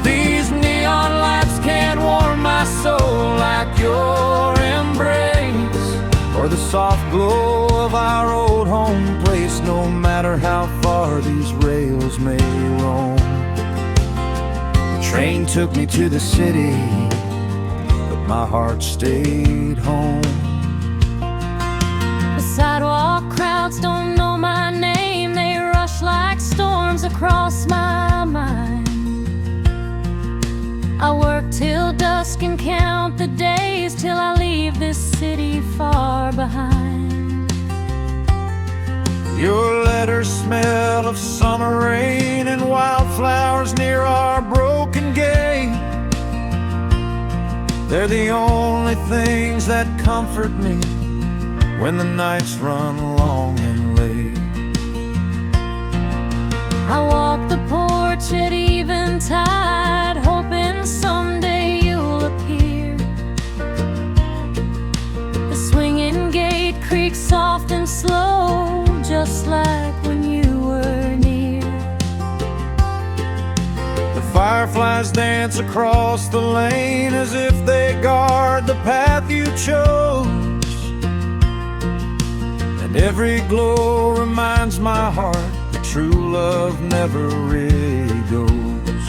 These neon lights can't warm my soul like your embrace, or the soft glow of our old home place, no matter how far these rails may roam. The train took me to the city, but my heart stayed home. The sidewalk crowds don't know my name, they rush like storms across my mind. I work till dusk and count the days till I leave this city far behind. Your letters smell of summer rain and wildflowers near our broken gate. They're the only things that comfort me when the nights run long and late. I walk the porch at eventide, hoping someday you'll appear. The swinging gate creaks soft and slow, just like when you were near. The fireflies dance across the lane as if they guard the path you chose, and every glow reminds my heart that true love never really goes.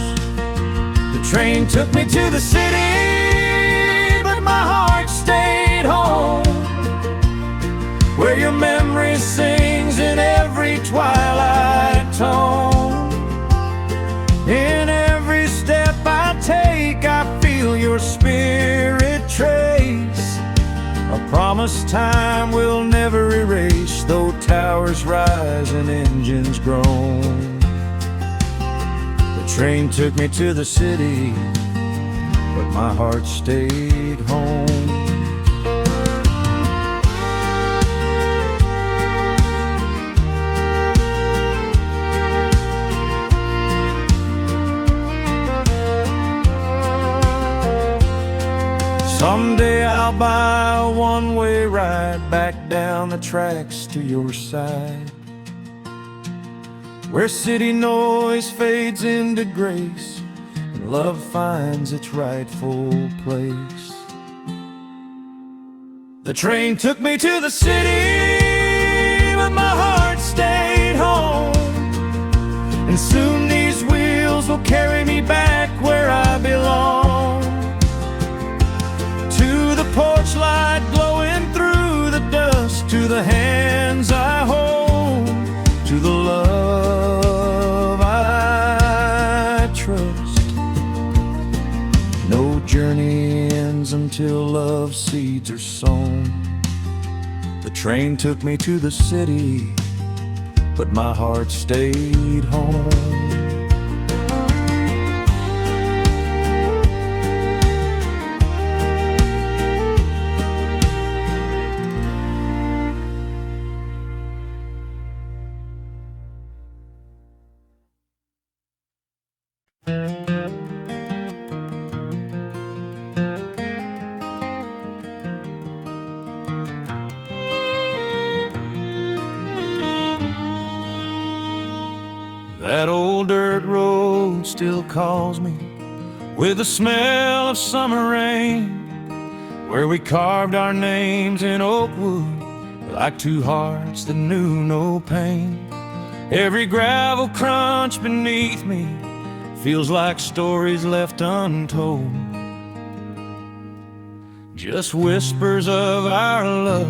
The train took me to the city, but my heart stayed home, where your memory sings in every twilight tone. In every step I take, I feel your spirit trace, a promise time will never erase, though towers rise and engines groan. The train took me to the city, but my heart stayed home. Someday I'll buy a one-way ride back down the tracks to your side, where city noise fades into grace and love finds its rightful place. The train took me to the city, but my heart stayed home, and soon these wheels will carry me back where I belong. To the porch light glowing through the dust, to the hands I hold, to the love I trust. No journey ends until love's seeds are sown. The train took me to the city, but my heart stayed home. That old dirt road still calls me with the smell of summer rain, where we carved our names in oak wood like two hearts that knew no pain. Every gravel crunch beneath me feels like stories left untold, just whispers of our love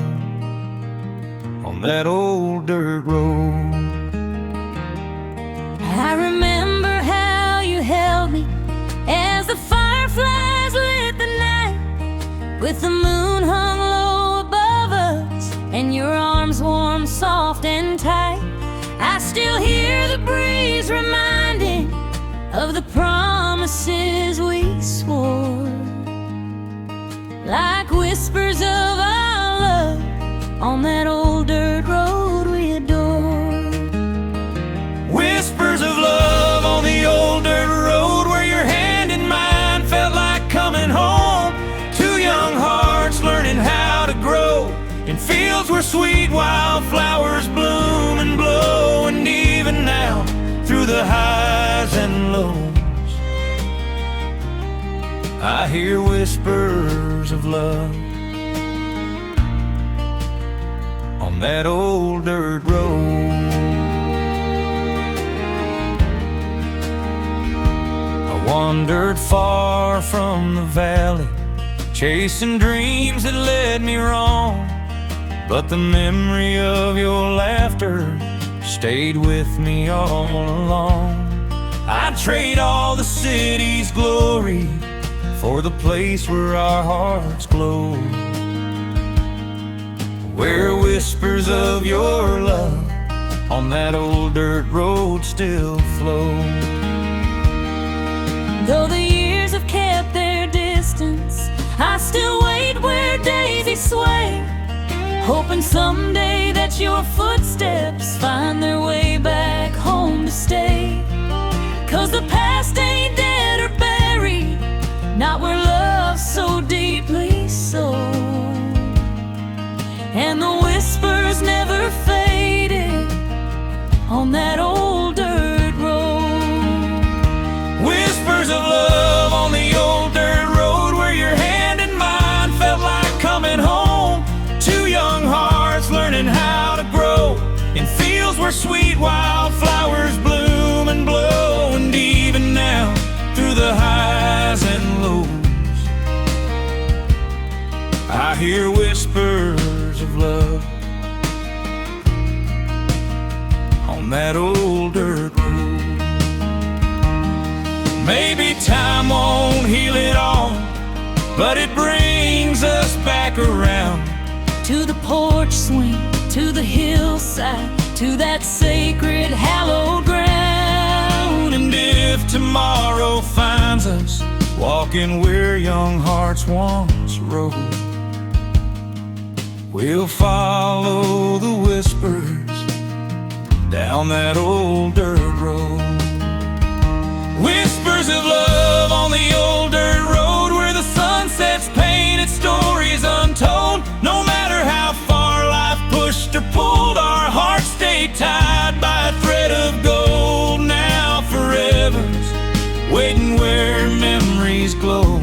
on that old dirt road. I remember how you held me as the fireflies lit the night, with the moon hung low above us and your arms warm, soft and tight. I still hear the breeze reminding of the promises we swore, like whispers of our love on that old dirt road we adored. Whispers of love on the old dirt road, where your hand in mine felt like coming home. Two young hearts learning how to grow in fields where sweet wildflowers bloom and blow. And even now, through the highs and lows, I hear whispers of love on that old dirt road. I wandered far from the valley, chasing dreams that led me wrong, but the memory of your laughter stayed with me all along. I'd trade all the city's glory for the place where our hearts glow, where whispers of your love on that old dirt road still flow. Though the years have kept their distance, I still wait where daisies sway, hoping someday that your footsteps find their way back home to stay. 'Cause the past ain't dead or buried, not where love so deeply sold, and the whispers never faded on that old dirt road. Whispers of love on the old dirt road, where your hand in mine felt like coming home. Two young hearts learning how to grow in fields where sweet wildflowers bloom and blow. And even now, through the highs and lows, I hear whispers of love on that old dirt road. Maybe time won't heal it all, but it brings us back around to the porch swing, to the hillside, to that sacred hallowed ground. And if tomorrow finds us walking where young hearts once rode, we'll follow the whispers down that old dirt road. Whispers of love on the old dirt road, where the sunset's painted stories untold. No matter how far life pushed or pulled, our hearts stay tied by a thread of gold. Now forever's waiting where memories glow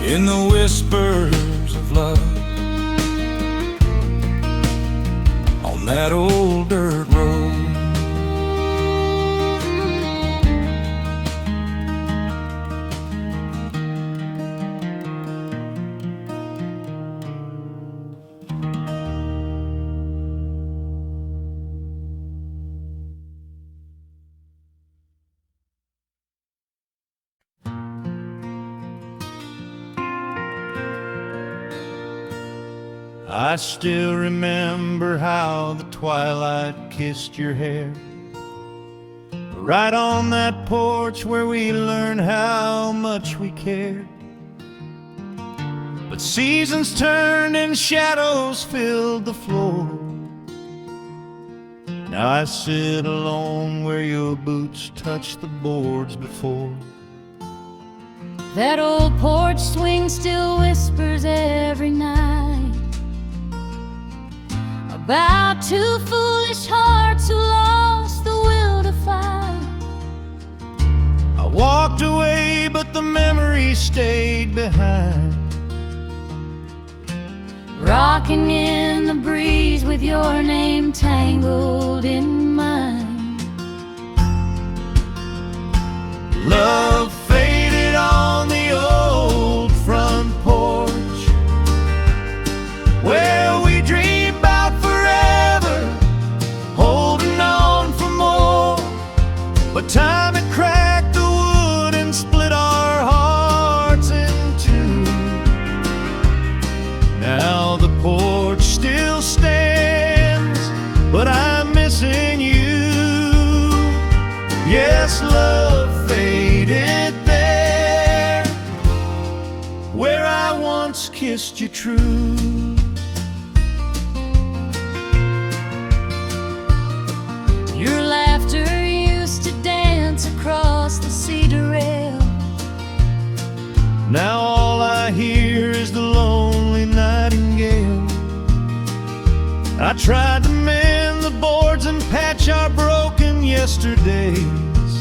in the whispers of love on that old dirt road. I still remember how the twilight kissed your hair, right on that porch where we learned how much we cared. But seasons turned and shadows filled the floor. Now I sit alone where your boots touched the boards before. That old porch swing still whispers every night about two foolish hearts who lost the will to fight. I stayed behind. Rocking in the breeze with your name tangled in mine. Love faded on the old front porch, where we dreamed about forever, holding on for more. But time had cracked the wood and split our hearts in two. Now the porch still stands, but I'm missing you. Yes, love faded there, where I once kissed you true. Your laughter used to dance across the cedar rail. Now all I hear is the lonely nightingale. I tried to mend the boards and patch our broken yesterdays,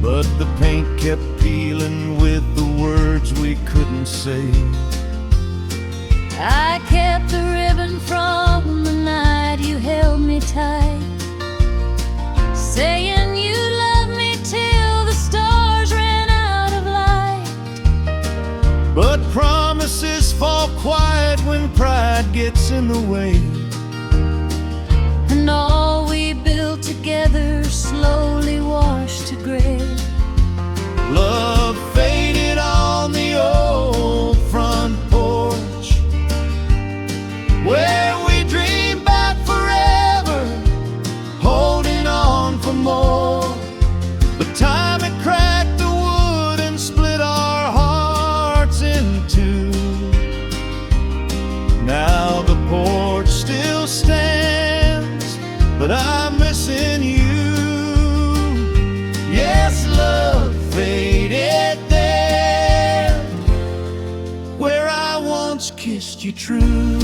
but the paint kept peeling with the words we couldn't say. I kept the ribbon from the night you held me tight, saying you loved me till the stars ran out of light. But promises fall quiet when pride gets in the way, And all we built together slowly washed to gray. love faded on the old front porch, where we dreamed about forever, holding on for more. But time had cracked the wood and split our hearts in two. Now the porch still stands, but I'm missing you. Yes, love faded there, where I once kissed you true.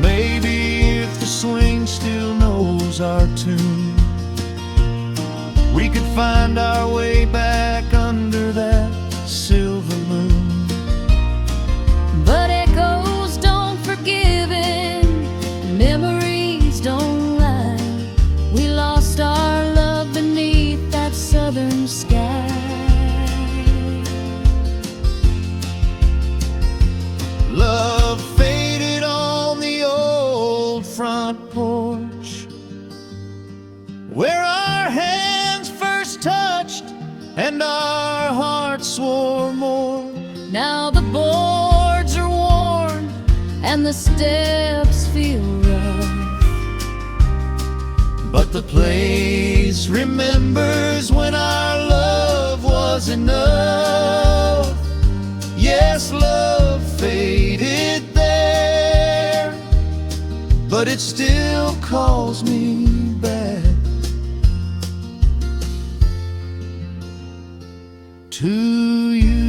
Maybe if the swing still knows our tune, we could find our way back under that silver moon. But echoes don't forgive and memories don't lie. We lost our love beneath that southern sky. Love faded on the old front porch, where our hands first touched and our hearts swore more. Now the boards are worn and the steps feel rough, But the place remembers when our love was enough. Yes, love faded there, but it still calls me back to you.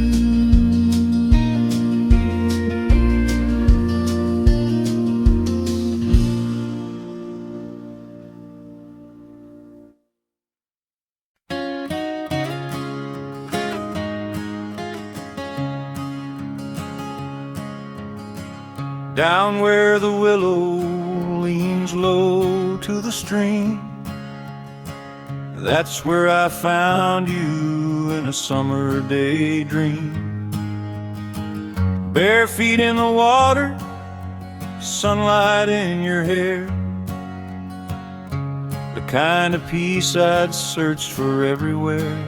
Down where the willow leans low to the stream, that's where I found you in a summer daydream. Bare feet in the water, sunlight in your hair, the kind of peace I'd searched for everywhere.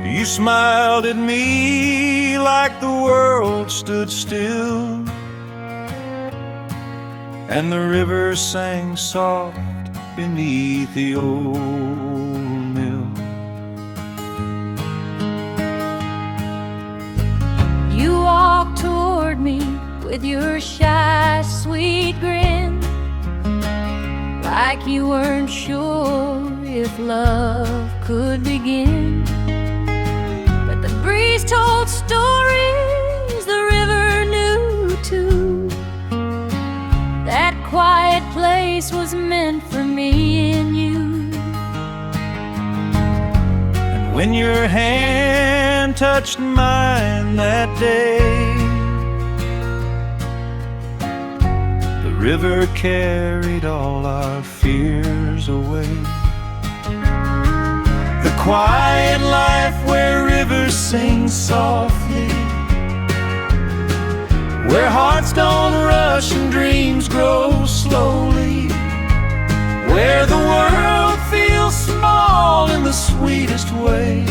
You smiled at me like the world stood still, and the river sang soft beneath the old mill. You walked toward me with your shy, sweet grin, like you weren't sure if love could begin. But the breeze told stories the river knew too. That quiet place was meant for me and you. when your hand touched mine that day. The river carried all our fears away. The quiet life where rivers sing softly, where hearts don't rush and dreams grow slowly, where the world feels small in the sweetest way,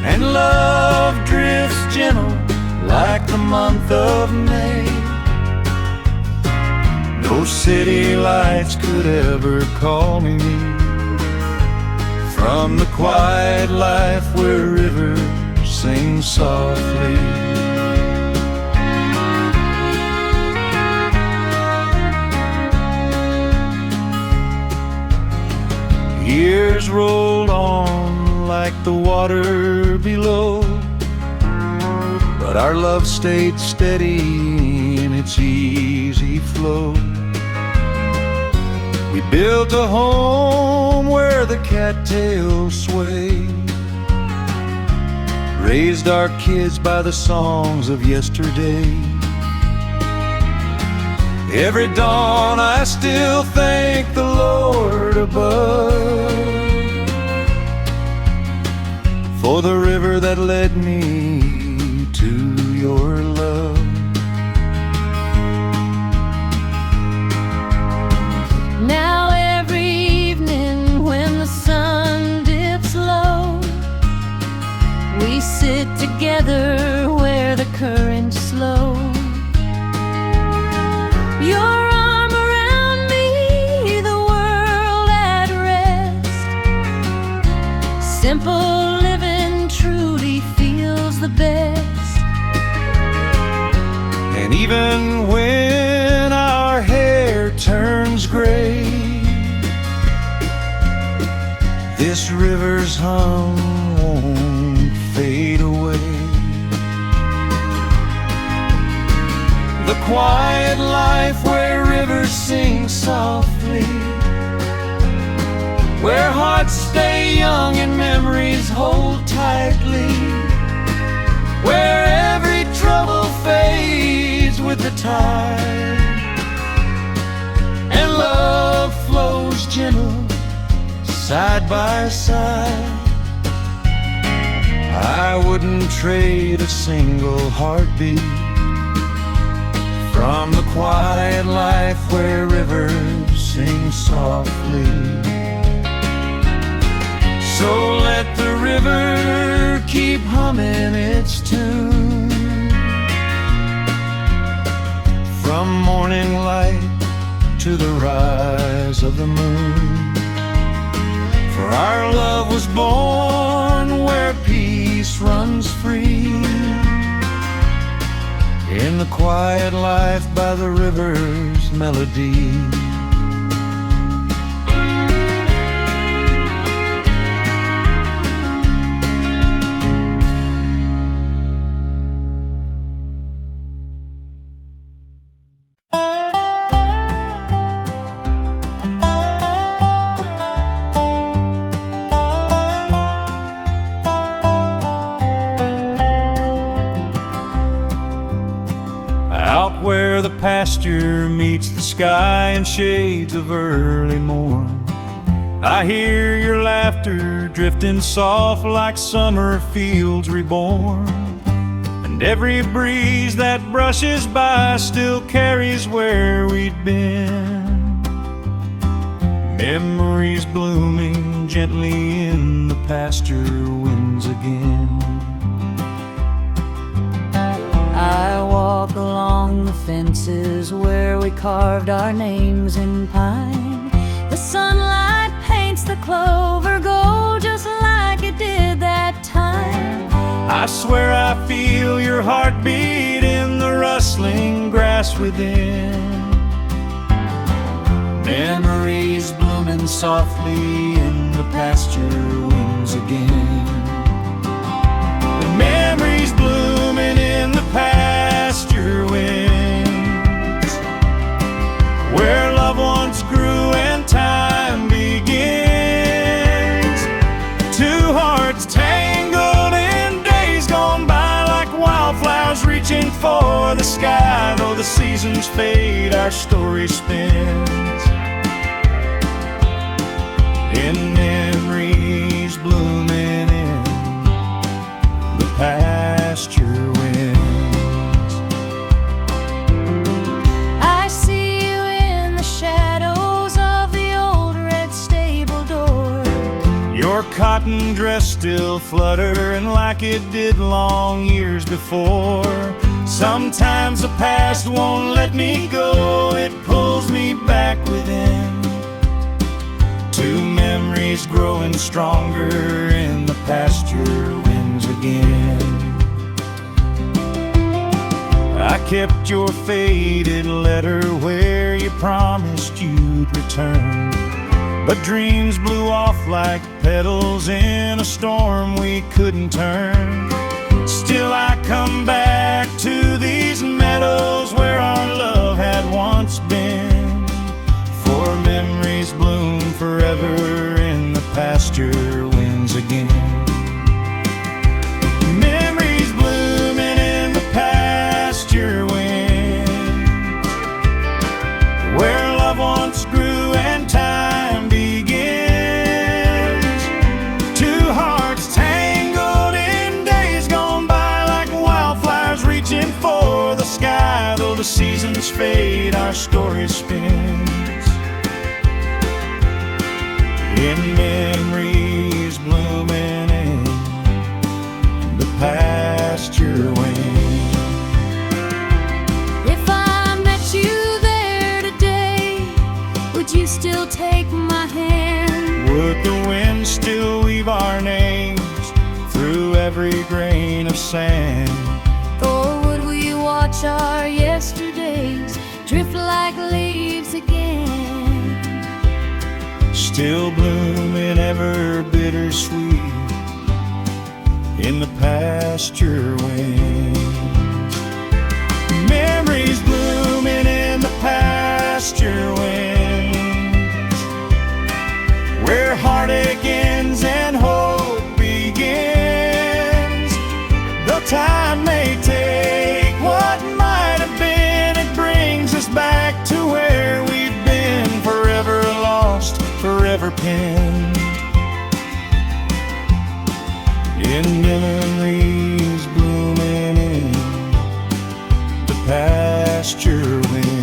and love drifts gentle like the month of May. No city lights could ever call me from the quiet life where rivers sing softly. Years rolled on like the water below, but our love stayed steady in its easy flow. We built a home where the cattails swayed, raised our kids by the songs of yesterday. Every dawn I still thank the Lord above for the river that led me to your love. Now every evening when the sun dips low, we sit together where the currents slow. Your arm around me, the world at rest. Simple living truly feels the best. And even when our hair turns gray, this river's hum won't fade away. The quiet life where rivers sing softly, where hearts stay young and memories hold tightly, where every trouble fades with the tide, and love flows gentle side by side. I wouldn't trade a single heartbeat from the quiet life where rivers sing softly. So let the river keep humming its tune, from morning light to the rise of the moon. For our love was born where peace runs free, in the quiet life by the river's melody. Out where the pasture meets the sky in shades of early morn, I hear your laughter drifting soft like summer fields reborn. And every breeze that brushes by still carries where we'd been, memories blooming gently in the pasture winds again. I walk along the fences where we carved our names in pine. The sunlight paints the clover gold just like it did that time. I swear I feel your heartbeat in the rustling grass within, memories blooming softly in the pasture winds again. The memories blooming in the pasture winds, where love once grew and time begins. the seasons fade, our story spins in memories blooming in the pasture winds. I see you in the shadows of the old red stable door. Your cotton dress still fluttering like it did long years before. Sometimes the past won't let me go, it pulls me back within, to memories growing stronger in the pasture winds again. I kept your faded letter where you promised you'd return, but dreams blew off like petals in a storm we couldn't turn. Still I come back to these meadows where our love had once been, for memories bloom forever in the pasture winds again. Memories blooming in the pasture winds, where love once grew and time begins. Two hearts tangled in days gone by, like wildflowers reaching for the sky. Though the seasons fade, our story spins in memories blooming in the pasture winds. If I met you there today, would you still take my hand? Would the wind still weave our names through every grain of sand? Or would we watch our yesterdays drift like leaves again? Still blooming ever bittersweet in the pasture winds. Memories blooming in the pasture winds, where heartache ends and hope begins. Though time may take what might have been, it brings us back to where we've been, forever lost, forever pinned in memories blooming in the pasture winds.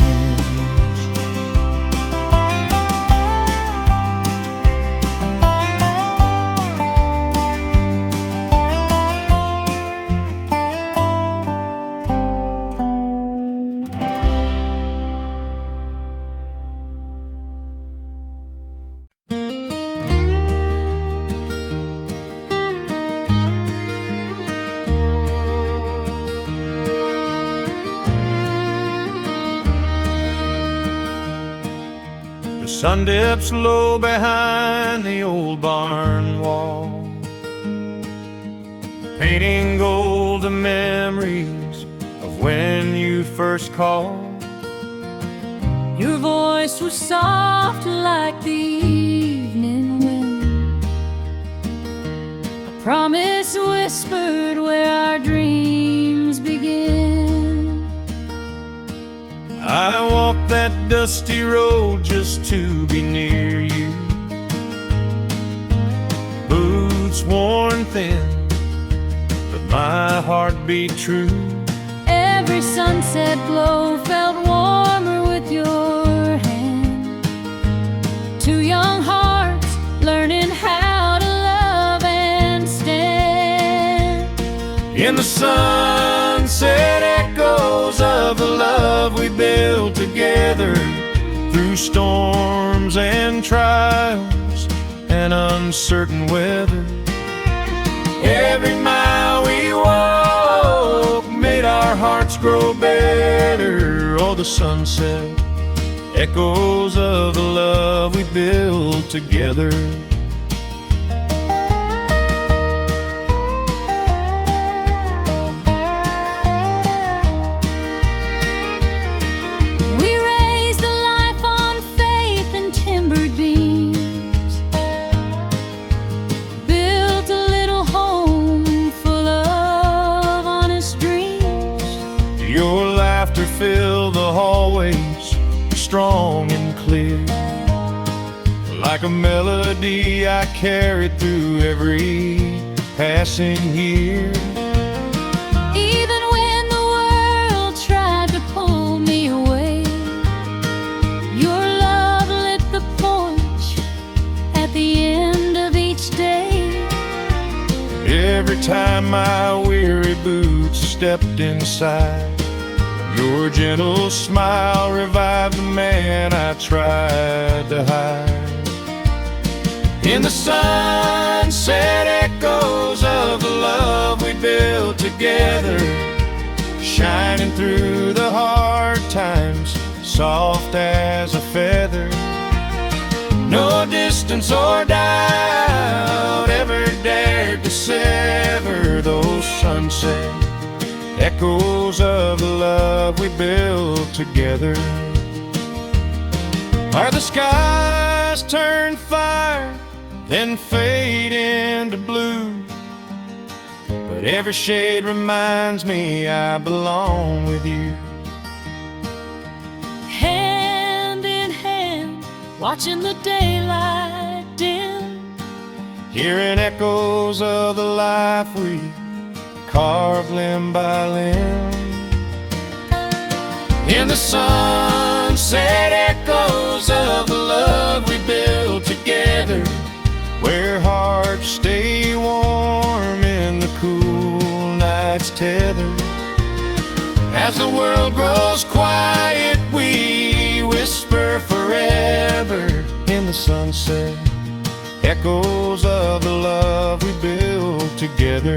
The sun dips low behind the old barn wall, painting golden memories of when you first called. Your voice was soft like the evening wind, a promise whispered where our dreams begin. I walked that dusty road just to be near you, boots worn thin, but my heart beat true. Every sunset glow felt warmer with your hand. Two young hearts learning how to love and stand. In the sunset echoes of the love we built together, through storms and trials and uncertain weather. Every mile we walked made our hearts grow better. Oh, the sunset echoes of the love we built together. We raised a life on faith and timbered beams, built a little home full of honest dreams. Your laughter filled always strong and clear. Like a melody I carried through every passing year. Even when the world tried to pull me away, your love lit the porch at the end of each day. Every time my weary boots stepped inside, your gentle smile revived the man I tried to hide. In the sunset, echoes of the love we built together, shining through the hard times, soft as a feather. No distance or doubt ever dared to sever those sunset echoes of the love we built together. Are the skies turn fire, then fade into blue, but every shade reminds me I belong with you. Hand in hand, watching the daylight dim, Hearing echoes of the life we carved limb by limb. In the sunset, echoes of the love we built together, where hearts stay warm in the cool night's tether. As the world grows quiet, we whisper forever in the sunset, echoes of the love we built together.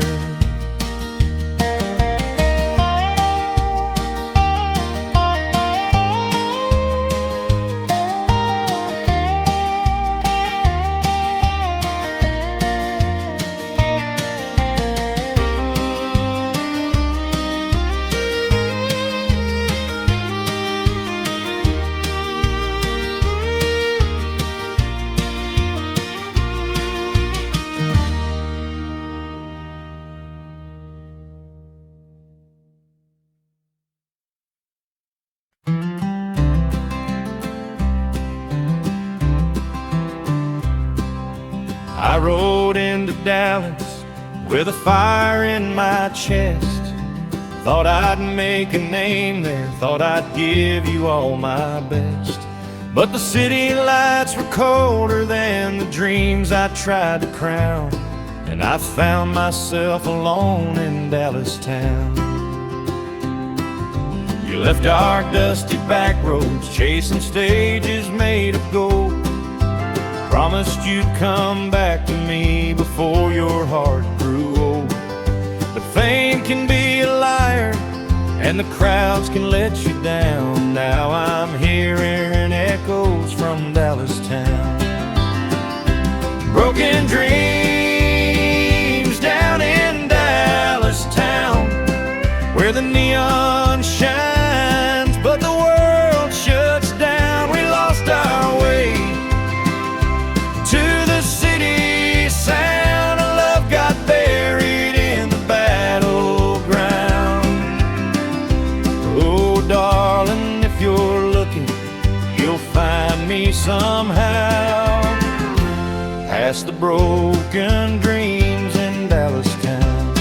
I rode into Dallas with a fire in my chest. Thought I'd make a name there, thought I'd give you all my best. But the city lights were colder than the dreams I tried to crown, and I found myself alone in Dallas town. You left our dusty back roads, chasing stages made of gold. Promised you'd come back to me before your heart grew old. But fame can be a liar, and the crowds can let you down. Now I'm hearing echoes from Dallas town. Broken dreams down in Dallas town, where the neon shines, but the world shuts down. We lost our way to the city sound, and love got buried in the battleground. Oh, darling, if you're looking, you'll find me somehow, past the broken dreams in Dallas town.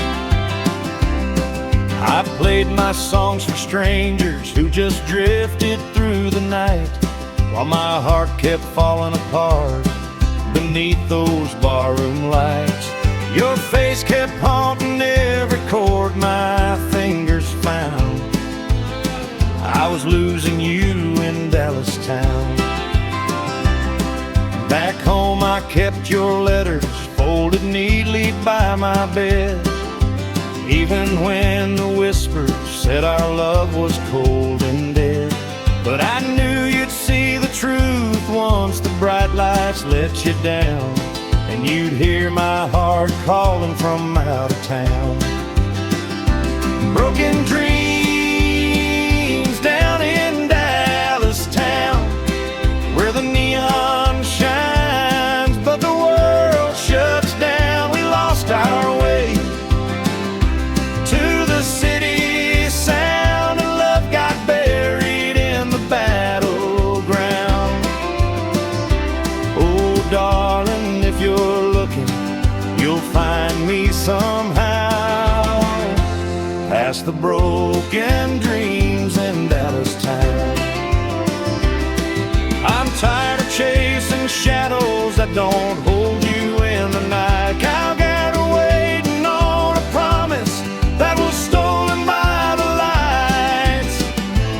I played my songs for strangers who just drifted through the night, while my heart kept falling apart beneath those barroom lights. Your face kept haunting every chord my fingers found. I was losing you in Dallas town. Back home I kept your letters folded neatly by my bed, even when the whispers said our love was cold and dead. But I knew you'd see the truth once the bright lights let you down, and you'd hear my heart calling from out of town. Broken dreams down in Dallas town, where the neon shines, but the world shuts down. We lost our way to the city sound, and love got buried in broken dreams in Dallas town. I'm tired of chasing shadows that don't hold you in the night. Calgary waiting on a promise that was stolen by the lights.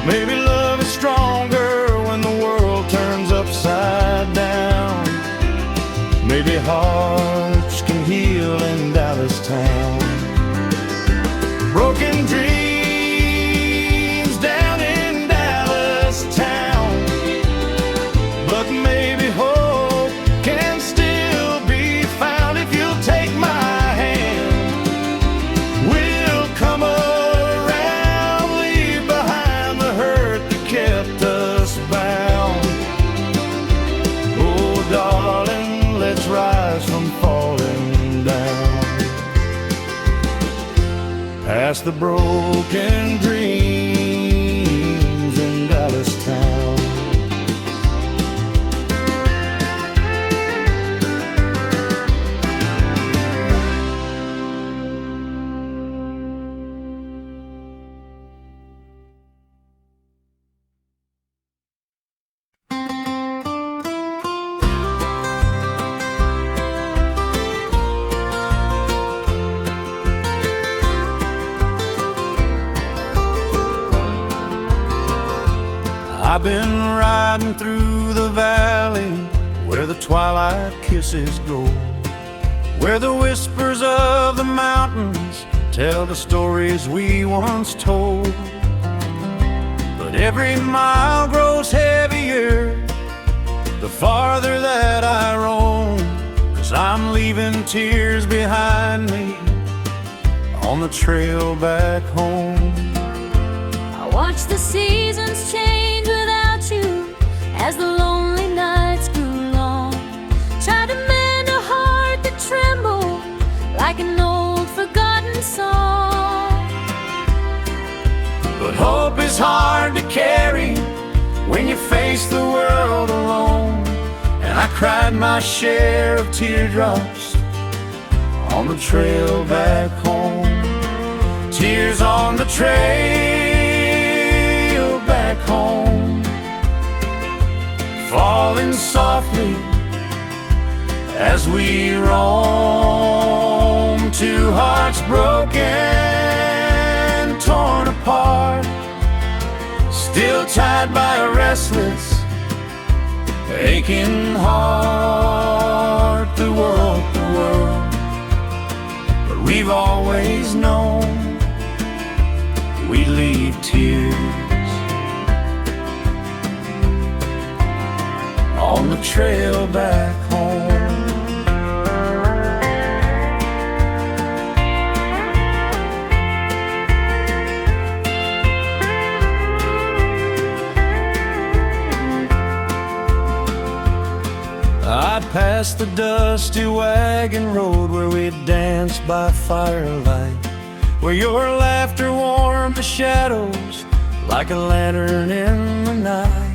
Maybe love is stronger when the world turns upside down. Maybe hearts can heal in Dallas town. Broken dreams down in Dallas town, but maybe hope can still be found if you'll take my hand. We'll come around, leave behind the hurt that kept us bound. Oh, darling, let's rise from falling down. Past the broken dreams in Dallas town. I've been riding through the valley where the twilight kisses go, where the whispers of the mountains tell the stories we once told. But every mile grows heavier the farther that I roam, 'cause I'm leaving tears behind me on the trail back home. I watch the seasons change without you as the lonely nights grew long. Tried to mend a heart that trembled like an old forgotten song. But hope is hard to carry when you face the world alone. And I cried my share of teardrops on the trail back home. Tears on the trail back home, falling softly as we roam. Two hearts broken, torn apart, still tied by a restless, aching heart. The world, but we've always known we leave tears on the trail back home. I passed the dusty wagon road where we danced by firelight, where your laughter warmed the shadows like a lantern in the night.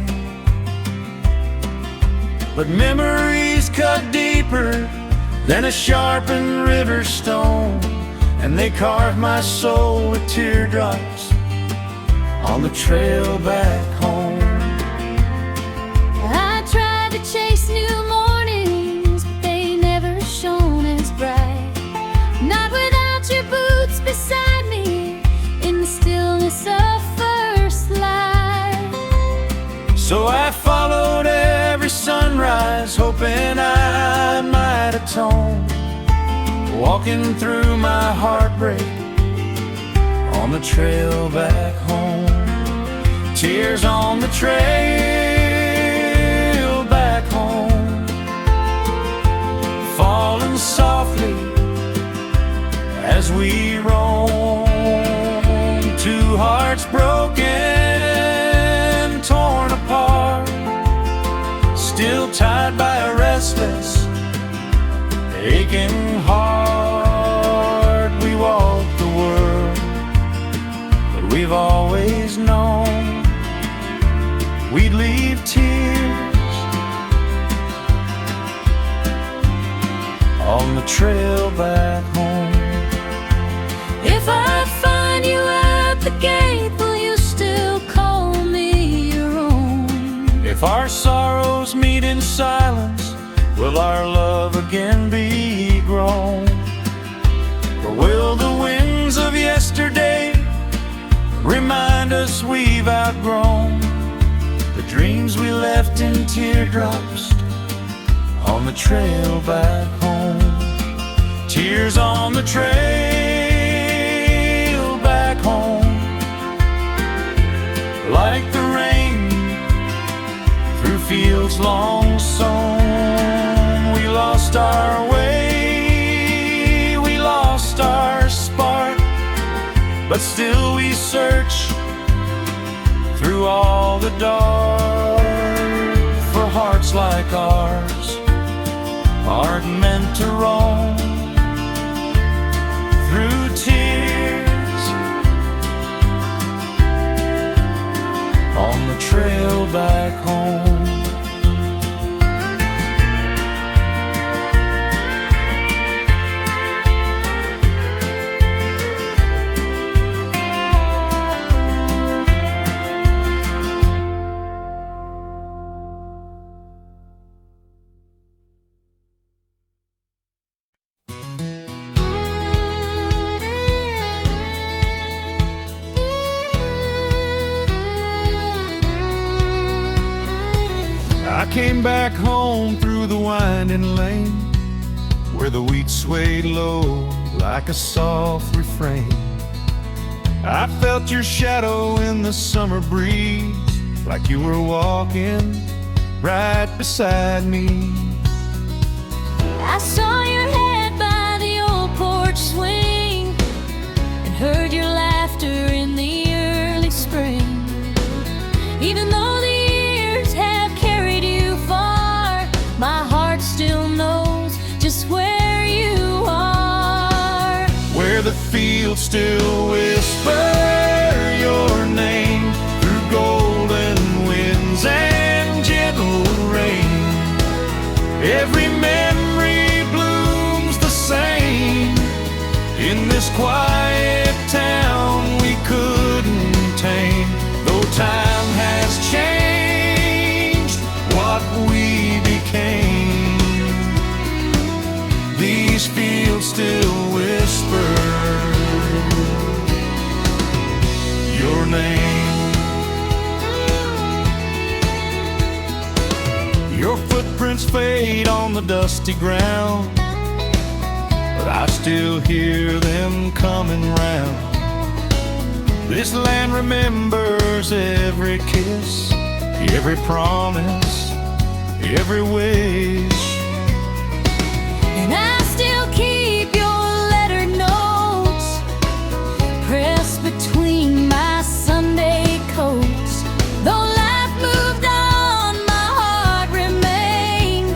But memories cut deeper than a sharpened river stone, and they carved my soul with teardrops on the trail back home. I tried to chase new mornings, but they never shone as bright. Not without your boots beside me in the stillness of first light. So I followed every sunrise, hoping I might atone, walking through my heartbreak on the trail back home. Tears on the trail back home, falling softly as we roam. Two hearts broken, torn apart, still tied by a restless, aching heart. We walk the world, but we've always known we'd leave tears on the trail back home. If I find you at the gate If our sorrows meet in silence, will our love again be grown? Or will the winds of yesterday remind us we've outgrown the dreams we left in teardrops on the trail back home? Tears on the trail back home, like the rain through fields long sown. We lost our way, we lost our spark, but still we search through all the dark for hearts like ours aren't meant to roam through tears on the trail back home. I came back home through the winding lane, where the wheat swayed low like a soft refrain. I felt your shadow in the summer breeze, like you were walking right beside me. I saw your head by the old porch swing and heard your laughter in the early spring. Even though the years have carried you far, my heart still knows just where you are. Where the fields still whisper your name through golden winds and gentle rain. Every memory blooms the same in this quiet town we couldn't tame. Though time has changed what we became, these fields still whisper your name. Your footprints fade on the dusty ground, but I still hear them coming round. This land remembers every kiss, every promise, every wish. And I still keep your letter notes pressed between my Sunday coats. Though life moved on, my heart remained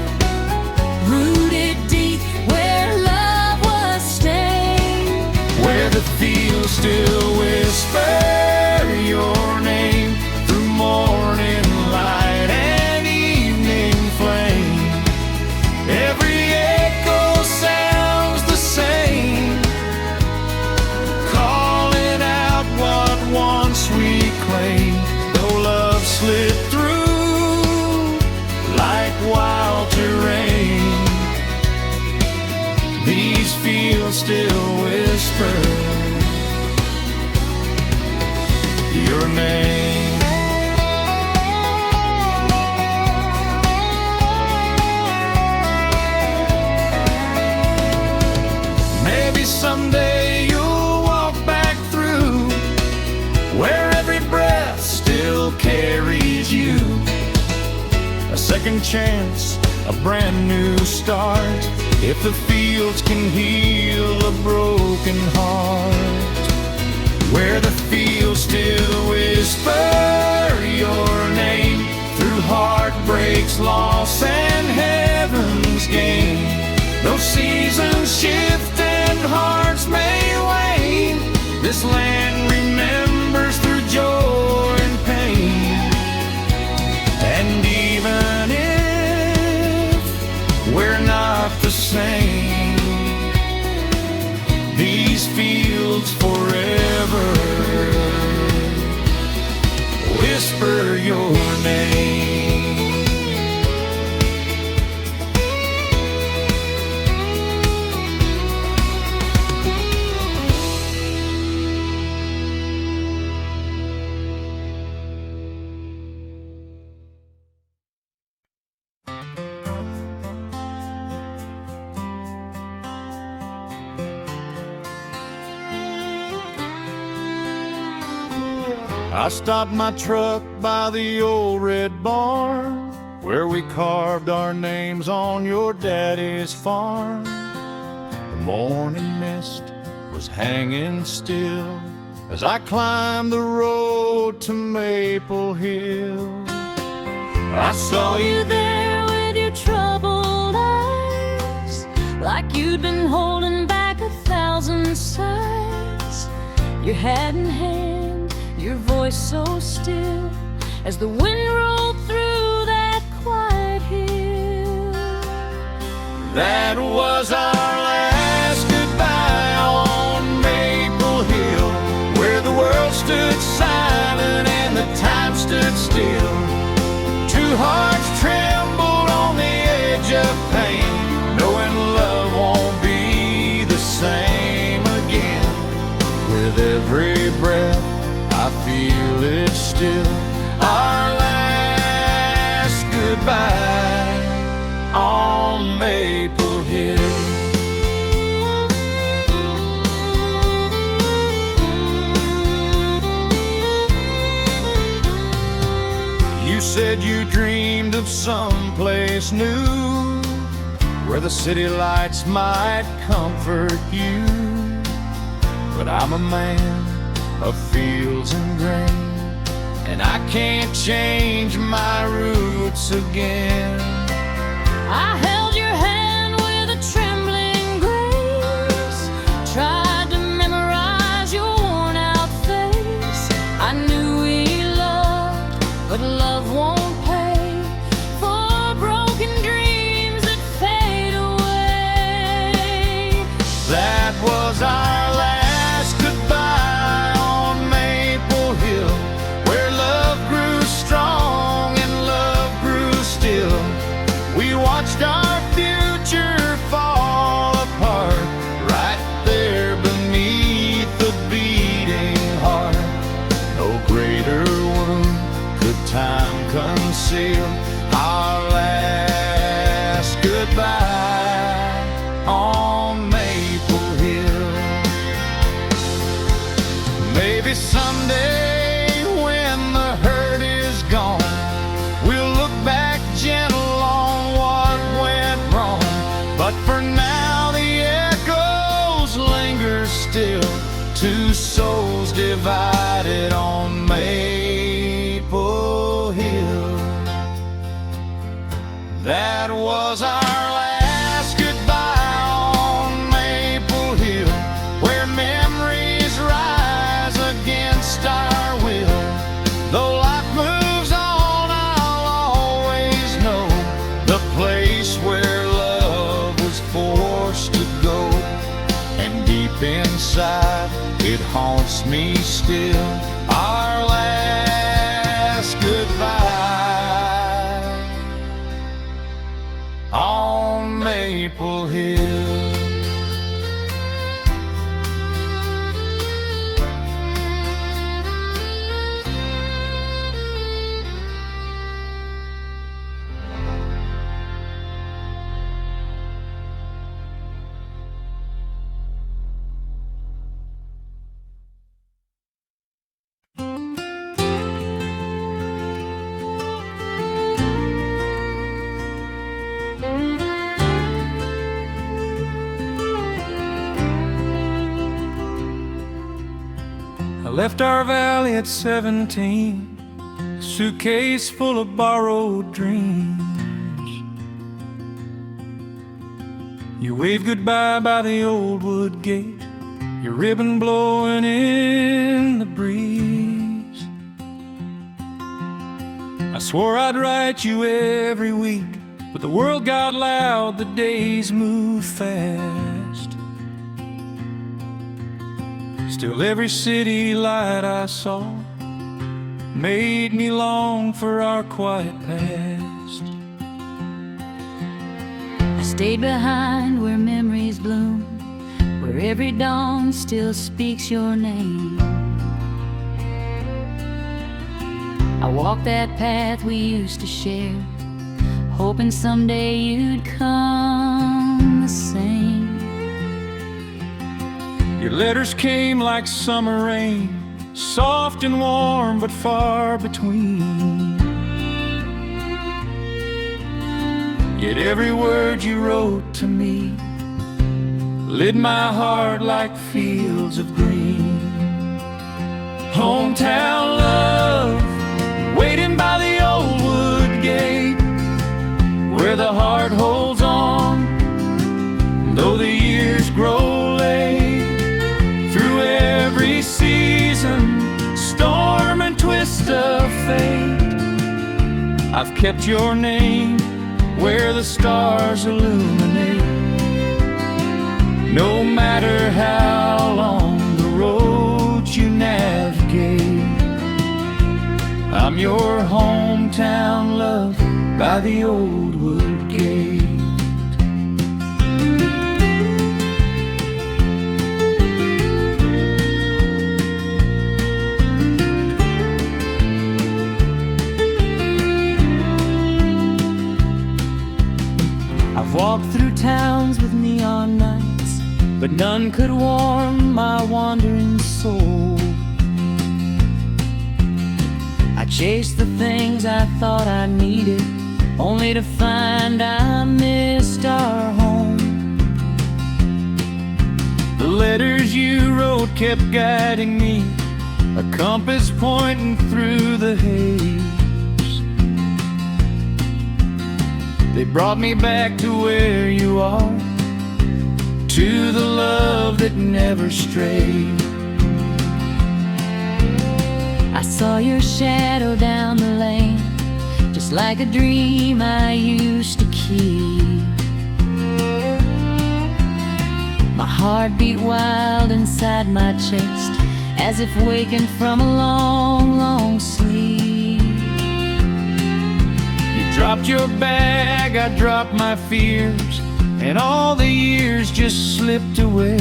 rooted deep where love was stained. Where the fields still whisper your name through morning light and evening flame. Every echo sounds the same, calling out what once we claimed. Though love slid through like wild terrain, these fields still whisper your name. Maybe someday you'll walk back through where every breath still carries you. A second chance, a brand new start, if the fields can heal a broken heart. Where the fields still whisper your name through heartbreaks, loss, and heaven's gain. Though seasons shift and hearts may wane, this land remembers through joy and pain. And even if we're not the same, these fields forever whisper your name. I stopped my truck by the old red barn, where we carved our names on your daddy's farm. The morning mist was hanging still as I climbed the road to Maple Hill. I saw you there with your troubled eyes, like you'd been holding back 1,000 sighs. Your hat in hand, your voice so still, as the wind rolled through that quiet hill. That was our last goodbye on Maple Hill, where the world stood silent and the time stood still. Two hearts trembled on the edge of pain, knowing love won't be the same again. With every breath I feel it still, our last goodbye on Maple Hill. You said you dreamed of someplace new, where the city lights might comfort you. But I'm a man of fields and grain, and I can't change my roots again. I held your hand with a trembling grace, tried to memorize your worn-out face. I knew we loved, but love won't pay for broken dreams that fade away. That was our last goodbye on Maple Hill, where love grew strong and love grew still. We watched our future fall apart, right there beneath the beating heart. No greater wound could time conceal, our last goodbye on Maple Hill. Maybe someday when the hurt is gone, we'll look back gentle on what went wrong. But for now the echoes linger still, two souls divided on Maple Hill. That was our last goodbye on Maple Hill, where memories rise against our will. Though life moves on, I'll always know the place where love was forced to go. And deep inside, it haunts me still, our last goodbye on Maple Hill. I left our valley at 17, a suitcase full of borrowed dreams. You waved goodbye by the old wood gate, your ribbon blowing in the breeze. I swore I'd write you every week, but the world got loud, the days moved fast. Still every city light I saw made me long for our quiet past. I stayed behind where memories bloom, where every dawn still speaks your name. I walked that path we used to share, hoping someday you'd come the same. Your letters came like summer rain, soft and warm but far between. Yet every word you wrote to me lit my heart like fields of green. Hometown love, waiting by the old wood gate, where the heart holds on, though the years grow late. Through every season, storm and twist of fate, I've kept your name where the stars illuminate. No matter how long the road you navigate, I'm your hometown love by the old wood gate. I've walked through towns with neon nights, but none could warm my wandering soul. I chased the things I thought I needed, only to find I missed our home. The letters you wrote kept guiding me, a compass pointing through the haze. They brought me back to where you are, to the love that never strayed. I saw your shadow down the lane, just like a dream I used to keep. My heart beat wild inside my chest, as if waking from a long, long sleep. You dropped your bag, I dropped my fears, and all the years just slipped away.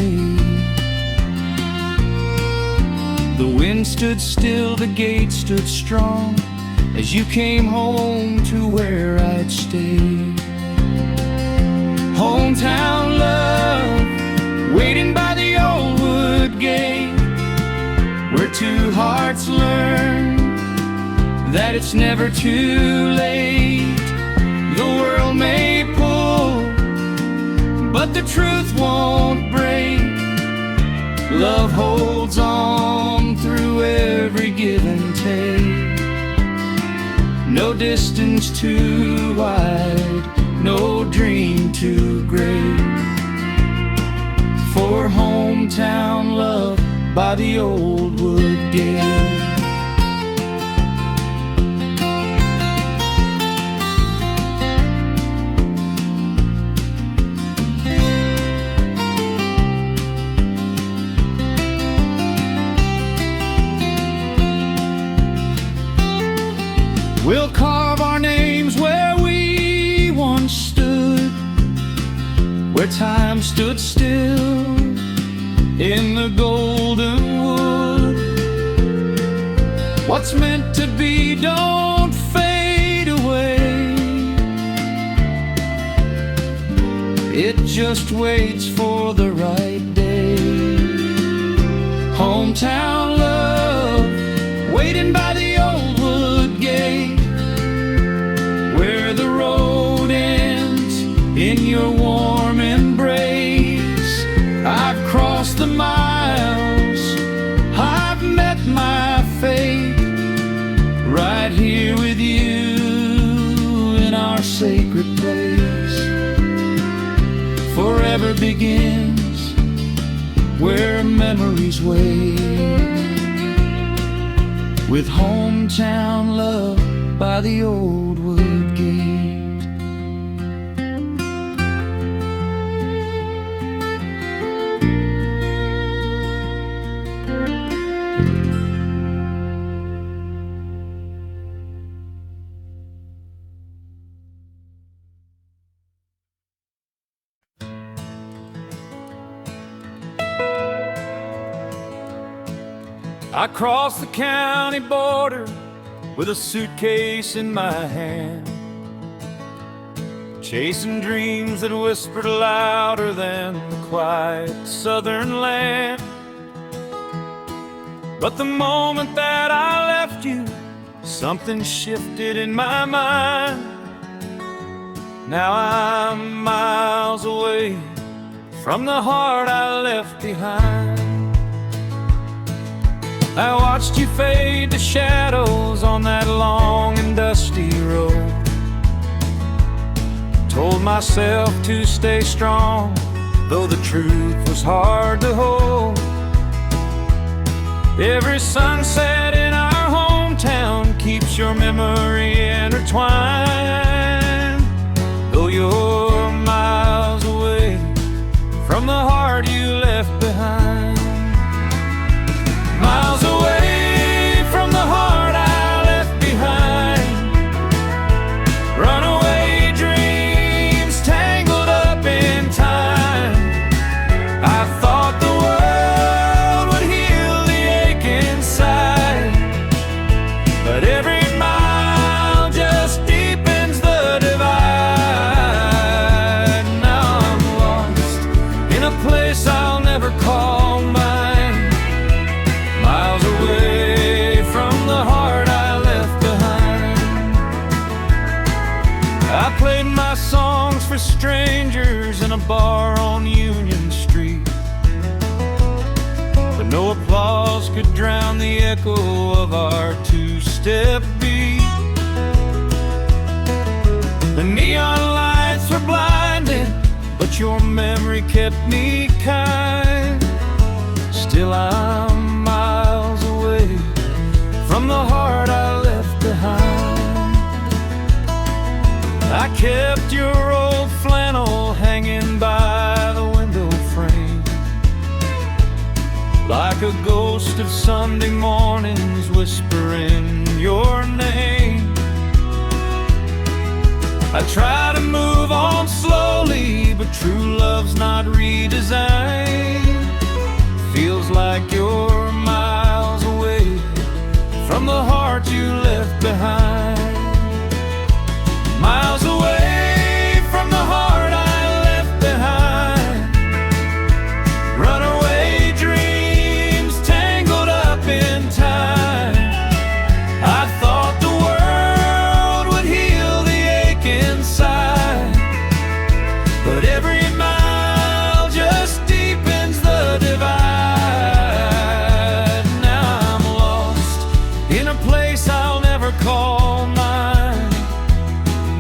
The wind stood still, the gate stood strong, as you came home to where I'd stayed. Hometown love, waiting by the old wood gate, where two hearts learn that it's never too late. The world may pull, but the truth won't break. Love holds on through every give and take. No distance too wide, no dream too great, for hometown love by the old wood gate. We'll carve our names where we once stood, where time stood still in the golden wood. What's meant to be don't fade away, it just waits for the right day. Hometown love, waiting by the old wood gate, where the road ends in your warm embrace. I've crossed the miles, I've met my fate, right here with you in our sacred place. Forever begins where memories wait, with hometown love by the old wood gate. I crossed the county border with a suitcase in my hand, chasing dreams that whispered louder than the quiet southern land. But the moment that I left you, something shifted in my mind. Now I'm miles away from the heart I left behind. I watched you fade to shadows on that long and dusty road. Told myself to stay strong, though the truth was hard to hold. Every sunset in our hometown keeps your memory intertwined, though you're miles away from the heart you left behind. Miles away from the heart I left behind. Runaway dreams tangled up in time. I thought the world would heal the ache inside, but every mile just deepens the divide. Now I'm lost in a place I'll never call mine, miles away from the heart I left behind. I played my songs for strangers in a bar on Union Street, but no applause could drown the echo of our two-step beat. The neon lights were blinding, but your memory kept me kind. Still I'm miles away from the heart I left behind. I kept your old flannel hanging by the window frame, like a ghost of Sunday mornings whispering your name. I try to move on slowly, but true love's not redesigned. Feels like you're miles away from the heart you left behind. Miles away from the heart I left behind. Runaway dreams tangled up in time. I thought the world would heal the ache inside, but every mile just deepens the divide. Now I'm lost in a place I'll never call mine,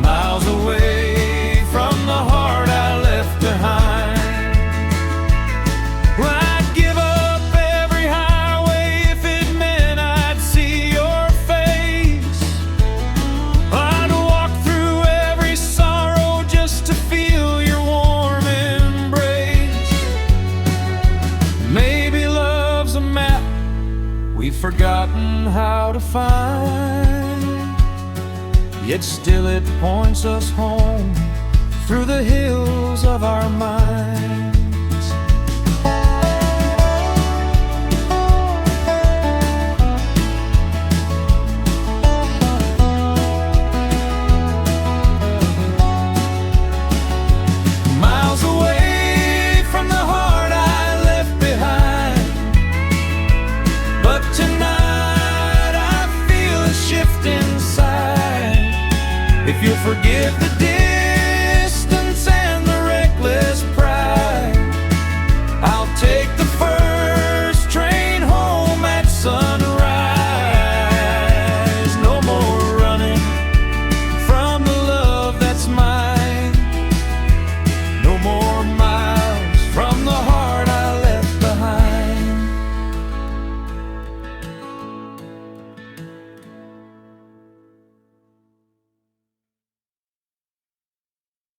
miles away from the heart I left behind. Well, I'd give up every highway if it meant I'd see your face. I'd walk through every sorrow just to feel your warm embrace. Maybe love's a map we've forgotten how to find, yet still it points us home through the hills of our minds. Miles away from the heart I left behind, but tonight I feel a shift inside. If you'll forgive the